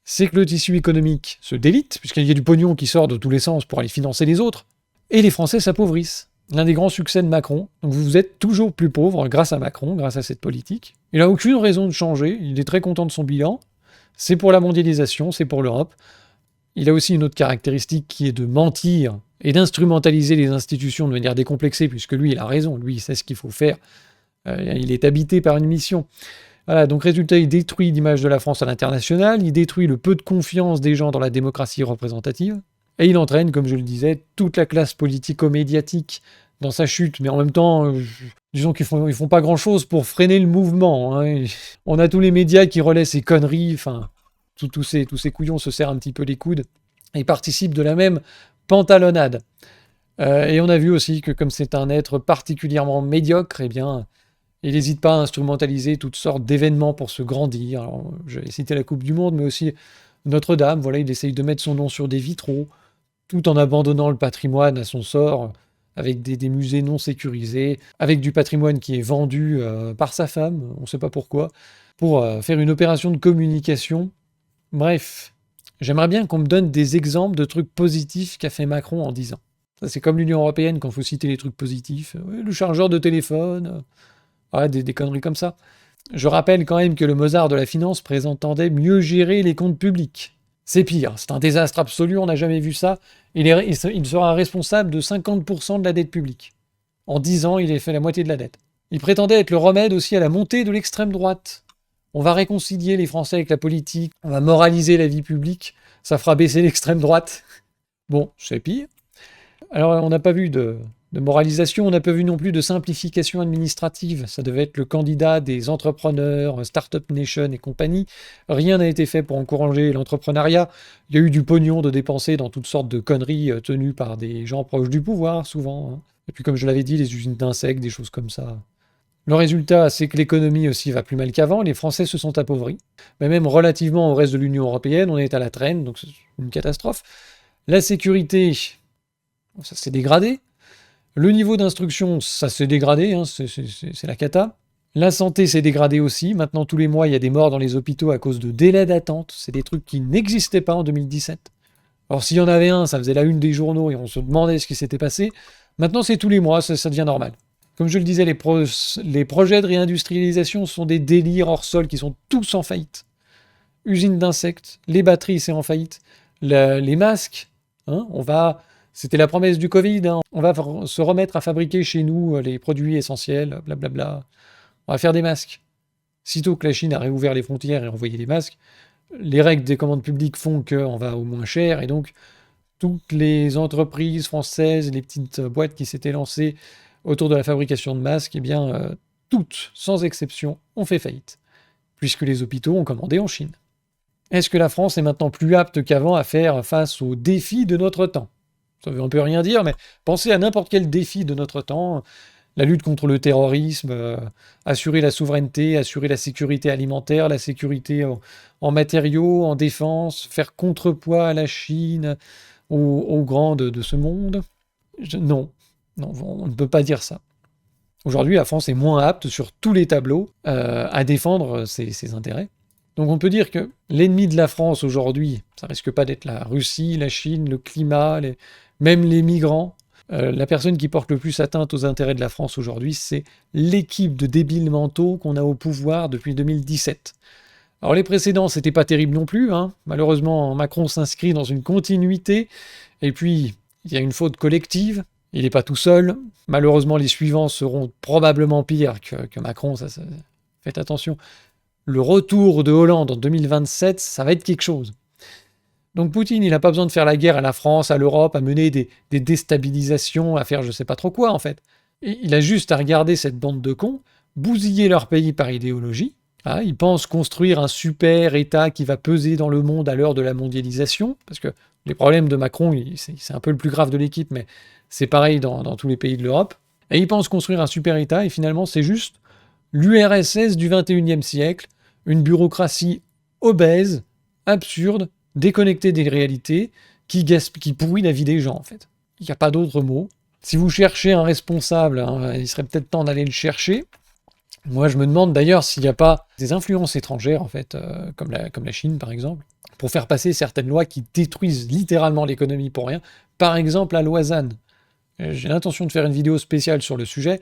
c'est que le tissu économique se délite, puisqu'il y a du pognon qui sort de tous les sens pour aller financer les autres. Et les Français s'appauvrissent. L'un des grands succès de Macron. Donc vous êtes toujours plus pauvre grâce à Macron, grâce à cette politique. Il n'a aucune raison de changer. Il est très content de son bilan. C'est pour la mondialisation, c'est pour l'Europe. Il a aussi une autre caractéristique qui est de mentir et d'instrumentaliser les institutions de manière décomplexée, puisque lui, il a raison. Lui, il sait ce qu'il faut faire. Il est habité par une mission. Voilà, donc résultat, il détruit l'image de la France à l'international, il détruit le peu de confiance des gens dans la démocratie représentative, et il entraîne, comme je le disais, toute la classe politico-médiatique dans sa chute, mais en même temps, disons qu'ils font pas grand-chose pour freiner le mouvement, hein. On a tous les médias qui relaient ces conneries, enfin, tous ces couillons se serrent un petit peu les coudes, et participent de la même pantalonnade. Et on a vu aussi que comme c'est un être particulièrement médiocre, il n'hésite pas à instrumentaliser toutes sortes d'événements pour se grandir. Alors, j'ai cité la Coupe du Monde, mais aussi Notre-Dame. Voilà, il essaye de mettre son nom sur des vitraux, tout en abandonnant le patrimoine à son sort, avec des musées non sécurisés, avec du patrimoine qui est vendu par sa femme, on ne sait pas pourquoi, pour faire une opération de communication. Bref, j'aimerais bien qu'on me donne des exemples de trucs positifs qu'a fait Macron en 10 ans. Ça, c'est comme l'Union européenne quand il faut citer les trucs positifs. Le chargeur de téléphone... des conneries comme ça. Je rappelle quand même que le Mozart de la finance prétendait mieux gérer les comptes publics. C'est pire, c'est un désastre absolu, on n'a jamais vu ça. Il sera responsable de 50% de la dette publique. En 10 ans, il a fait la moitié de la dette. Il prétendait être le remède aussi à la montée de l'extrême droite. On va réconcilier les Français avec la politique, on va moraliser la vie publique, ça fera baisser l'extrême droite. Bon, c'est pire. Alors, on n'a pas vu de moralisation, on n'a pas vu non plus de simplification administrative. Ça devait être le candidat des entrepreneurs, Startup Nation et compagnie. Rien n'a été fait pour encourager l'entrepreneuriat. Il y a eu du pognon de dépenser dans toutes sortes de conneries tenues par des gens proches du pouvoir, souvent, hein. Et puis, comme je l'avais dit, les usines d'insectes, des choses comme ça. Le résultat, c'est que l'économie aussi va plus mal qu'avant. Les Français se sont appauvris. Mais même relativement au reste de l'Union européenne, on est à la traîne, donc c'est une catastrophe. La sécurité, ça s'est dégradé. Le niveau d'instruction, ça s'est dégradé, hein, c'est la cata. La santé s'est dégradée aussi. Maintenant, tous les mois, il y a des morts dans les hôpitaux à cause de délais d'attente. C'est des trucs qui n'existaient pas en 2017. Alors, s'il y en avait un, ça faisait la une des journaux et on se demandait ce qui s'était passé. Maintenant, c'est tous les mois, ça devient normal. Comme je le disais, les projets de réindustrialisation sont des délires hors sol qui sont tous en faillite. Usines d'insectes, les batteries, c'est en faillite. Les masques, hein, c'était la promesse du Covid, hein, on va se remettre à fabriquer chez nous les produits essentiels, blablabla. On va faire des masques. Sitôt que la Chine a réouvert les frontières et envoyé des masques, les règles des commandes publiques font qu'on va au moins cher, et donc toutes les entreprises françaises, les petites boîtes qui s'étaient lancées autour de la fabrication de masques, eh bien, toutes, sans exception, ont fait faillite, puisque les hôpitaux ont commandé en Chine. Est-ce que la France est maintenant plus apte qu'avant à faire face aux défis de notre temps? Ça veut un peu rien dire, mais pensez à n'importe quel défi de notre temps. La lutte contre le terrorisme, assurer la souveraineté, assurer la sécurité alimentaire, la sécurité en matériaux, en défense, faire contrepoids à la Chine, aux grands de ce monde. Non, on ne peut pas dire ça. Aujourd'hui, la France est moins apte sur tous les tableaux à défendre ses intérêts. Donc on peut dire que l'ennemi de la France aujourd'hui, ça risque pas d'être la Russie, la Chine, le climat, même les migrants. La personne qui porte le plus atteinte aux intérêts de la France aujourd'hui, c'est l'équipe de débiles mentaux qu'on a au pouvoir depuis 2017. Alors les précédents, c'était pas terrible non plus, hein. Malheureusement, Macron s'inscrit dans une continuité, et puis il y a une faute collective, il n'est pas tout seul. Malheureusement, les suivants seront probablement pires que Macron, faites attention. Le retour de Hollande en 2027, ça va être quelque chose. Donc Poutine, il n'a pas besoin de faire la guerre à la France, à l'Europe, à mener des déstabilisations, à faire je sais pas trop quoi en fait. Et il a juste à regarder cette bande de cons, bousiller leur pays par idéologie. Ah, ils pensent construire un super État qui va peser dans le monde à l'heure de la mondialisation, parce que les problèmes de Macron, c'est un peu le plus grave de l'équipe, mais c'est pareil dans tous les pays de l'Europe. Et ils pensent construire un super État, et finalement c'est juste l'URSS du 21e siècle, une bureaucratie obèse, absurde, déconnectée des réalités, qui pourrit la vie des gens, en fait. Il n'y a pas d'autre mot. Si vous cherchez un responsable, hein, il serait peut-être temps d'aller le chercher. Moi, je me demande d'ailleurs s'il n'y a pas des influences étrangères, en fait, comme la Chine, par exemple, pour faire passer certaines lois qui détruisent littéralement l'économie pour rien. Par exemple, la loi ZAN. J'ai l'intention de faire une vidéo spéciale sur le sujet.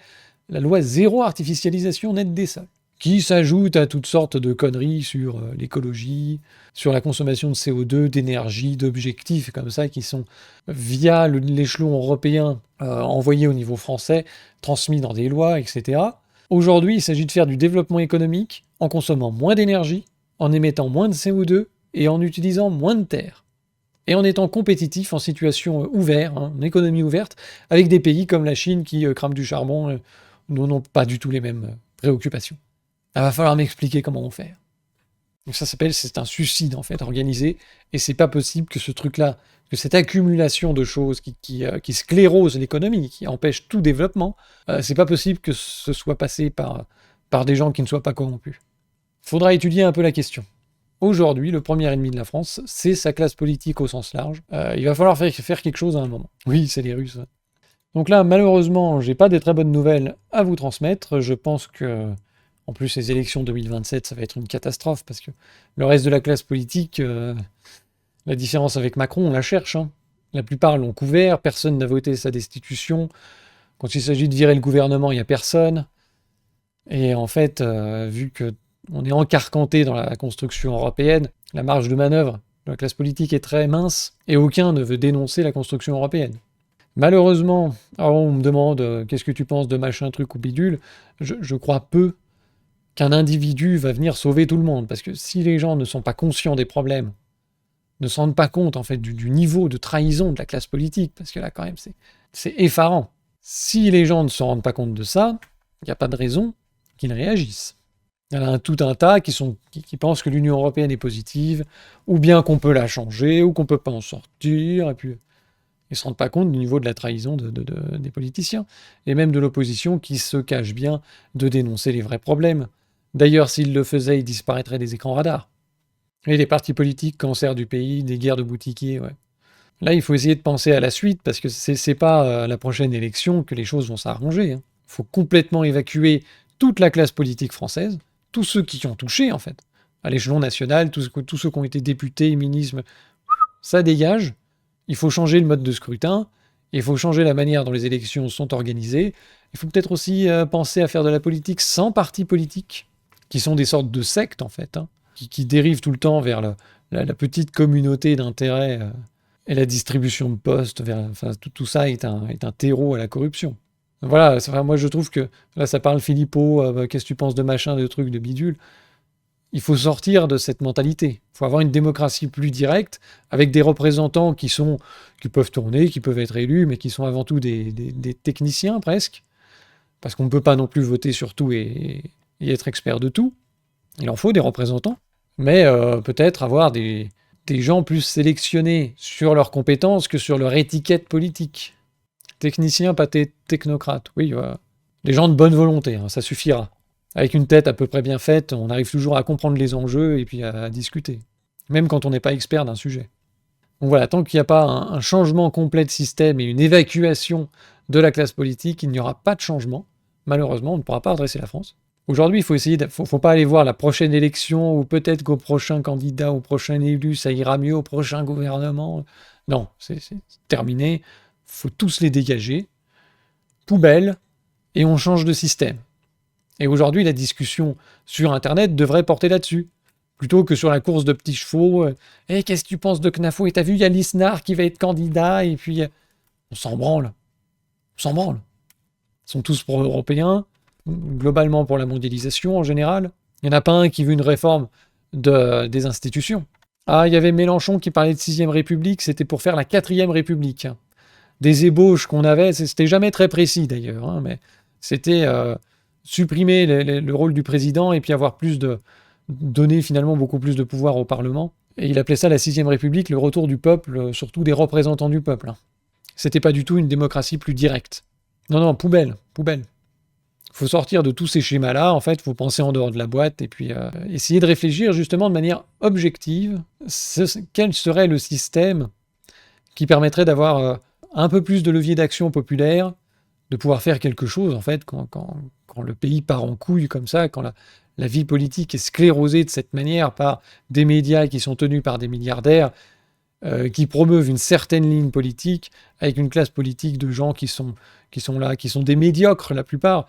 La loi zéro artificialisation nette des sols, qui s'ajoute à toutes sortes de conneries sur l'écologie, sur la consommation de CO2, d'énergie, d'objectifs comme ça, qui sont, via l'échelon européen, envoyés au niveau français, transmis dans des lois, etc. Aujourd'hui, il s'agit de faire du développement économique en consommant moins d'énergie, en émettant moins de CO2 et en utilisant moins de terre. Et en étant compétitif en situation ouverte, en économie ouverte, avec des pays comme la Chine qui crament du charbon, nous n'ont pas du tout les mêmes préoccupations. Il va falloir m'expliquer comment on fait. Donc c'est un suicide en fait organisé, et c'est pas possible que ce truc-là, que cette accumulation de choses qui sclérose l'économie, qui empêche tout développement, c'est pas possible que ce soit passé par des gens qui ne soient pas corrompus. Faudra étudier un peu la question. Aujourd'hui, le premier ennemi de la France, c'est sa classe politique au sens large. Il va falloir faire quelque chose à un moment. Oui, c'est les Russes. Donc là, malheureusement, j'ai pas des très bonnes nouvelles à vous transmettre. Je pense que, en plus, les élections 2027, ça va être une catastrophe, parce que le reste de la classe politique, la différence avec Macron, on la cherche, hein. La plupart l'ont couvert, personne n'a voté sa destitution. Quand il s'agit de virer le gouvernement, il n'y a personne. Et en fait, vu qu'on est encarcanté dans la construction européenne, la marge de manœuvre de la classe politique est très mince, et aucun ne veut dénoncer la construction européenne. Malheureusement, alors on me demande qu'est-ce que tu penses de machin truc ou bidule, je crois peu qu'un individu va venir sauver tout le monde, parce que si les gens ne sont pas conscients des problèmes, ne se rendent pas compte en fait du niveau de trahison de la classe politique, parce que là quand même c'est effarant. Si les gens ne se rendent pas compte de ça, il n'y a pas de raison qu'ils réagissent. Il y en a tout un tas qui pensent que l'Union européenne est positive, ou bien qu'on peut la changer, ou qu'on peut pas en sortir, et puis ils ne se rendent pas compte du niveau de la trahison des politiciens, et même de l'opposition qui se cache bien de dénoncer les vrais problèmes. D'ailleurs, s'ils le faisaient, ils disparaîtraient des écrans radars. Et les partis politiques, cancer du pays, des guerres de boutiquiers, ouais. Là, il faut essayer de penser à la suite, parce que c'est pas la prochaine élection que les choses vont s'arranger, hein. Il faut complètement évacuer toute la classe politique française, tous ceux qui y ont touché, en fait, à l'échelon national, tous ceux qui ont été députés, ministres, ça dégage. Il faut changer le mode de scrutin, il faut changer la manière dont les élections sont organisées. Il faut peut-être aussi penser à faire de la politique sans partis politiques, qui sont des sortes de sectes, en fait, hein, qui dérivent tout le temps vers la petite communauté d'intérêts et la distribution de postes. Tout ça est un terreau à la corruption. Voilà, moi je trouve que, là ça parle Philippot, qu'est-ce que tu penses de machin, de trucs, de bidule. Il faut sortir de cette mentalité. Il faut avoir une démocratie plus directe, avec des représentants qui peuvent tourner, qui peuvent être élus, mais qui sont avant tout des techniciens presque, parce qu'on ne peut pas non plus voter sur tout et être expert de tout. Il en faut des représentants, mais peut-être avoir des gens plus sélectionnés sur leurs compétences que sur leur étiquette politique. Techniciens, pas technocrates. Oui, des gens de bonne volonté, hein, ça suffira. Avec une tête à peu près bien faite, on arrive toujours à comprendre les enjeux et puis à discuter, même quand on n'est pas expert d'un sujet. Donc voilà, tant qu'il n'y a pas un changement complet de système et une évacuation de la classe politique, il n'y aura pas de changement. Malheureusement, on ne pourra pas redresser la France. Aujourd'hui, il faut essayer, faut pas aller voir la prochaine élection ou peut-être qu'au prochain candidat, au prochain élu, ça ira mieux, au prochain gouvernement. Non, c'est terminé. Faut tous les dégager. Poubelle, et on change de système. Et aujourd'hui, la discussion sur Internet devrait porter là-dessus. Plutôt que sur la course de petits chevaux. Qu'est-ce que tu penses de Knafo? Et t'as vu, il y a Lisnard qui va être candidat, et puis... on s'en branle. On s'en branle. Ils sont tous pro-européens, globalement pour la mondialisation en général. Il n'y en a pas un qui veut une réforme des institutions. Ah, il y avait Mélenchon qui parlait de 6ème République, c'était pour faire la 4ème République. Des ébauches qu'on avait, c'était jamais très précis d'ailleurs, hein, mais c'était supprimer le rôle du président et puis avoir donner finalement beaucoup plus de pouvoir au Parlement. Et il appelait ça la 6ème République, le retour du peuple, surtout des représentants du peuple. C'était pas du tout une démocratie plus directe. Non, poubelle. Il faut sortir de tous ces schémas-là, en fait, il faut penser en dehors de la boîte et puis essayer de réfléchir justement de manière objective quel serait le système qui permettrait d'avoir un peu plus de levier d'action populaire, de pouvoir faire quelque chose, en fait, quand le pays part en couille comme ça, quand la vie politique est sclérosée de cette manière par des médias qui sont tenus par des milliardaires, qui promeuvent une certaine ligne politique, avec une classe politique de gens qui sont là, qui sont des médiocres la plupart,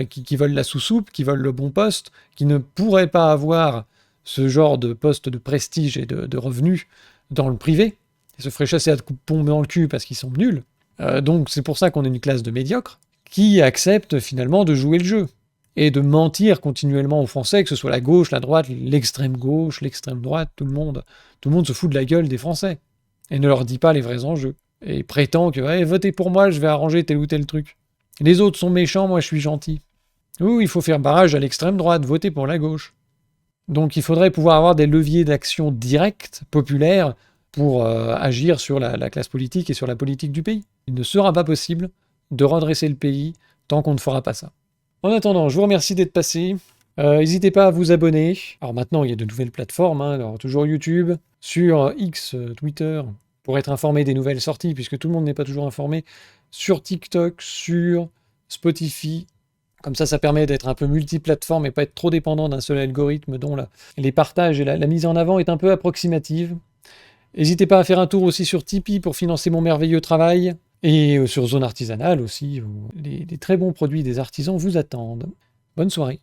qui veulent la sous-soupe, qui veulent le bon poste, qui ne pourraient pas avoir ce genre de poste de prestige et de revenus dans le privé. Ils se feraient chasser à coups de pompe dans le cul parce qu'ils sont nuls. Donc c'est pour ça qu'on est une classe de médiocres qui accepte finalement de jouer le jeu et de mentir continuellement aux Français, que ce soit la gauche, la droite, l'extrême gauche, l'extrême droite, tout le monde se fout de la gueule des Français et ne leur dit pas les vrais enjeux et prétend que votez pour moi, je vais arranger tel ou tel truc. Les autres sont méchants, moi je suis gentil. Oui, il faut faire barrage à l'extrême droite, votez pour la gauche. Donc il faudrait pouvoir avoir des leviers d'action directs, populaires, pour agir sur la classe politique et sur la politique du pays. Il ne sera pas possible de redresser le pays tant qu'on ne fera pas ça. En attendant, je vous remercie d'être passé. N'hésitez pas à vous abonner. Alors maintenant, il y a de nouvelles plateformes, alors toujours YouTube, sur X, Twitter, pour être informé des nouvelles sorties, puisque tout le monde n'est pas toujours informé, sur TikTok, sur Spotify. Comme ça permet d'être un peu multiplateforme et pas être trop dépendant d'un seul algorithme dont les partages et la mise en avant est un peu approximative. N'hésitez pas à faire un tour aussi sur Tipeee pour financer mon merveilleux travail, et sur Zone Artisanale aussi, où les très bons produits des artisans vous attendent. Bonne soirée.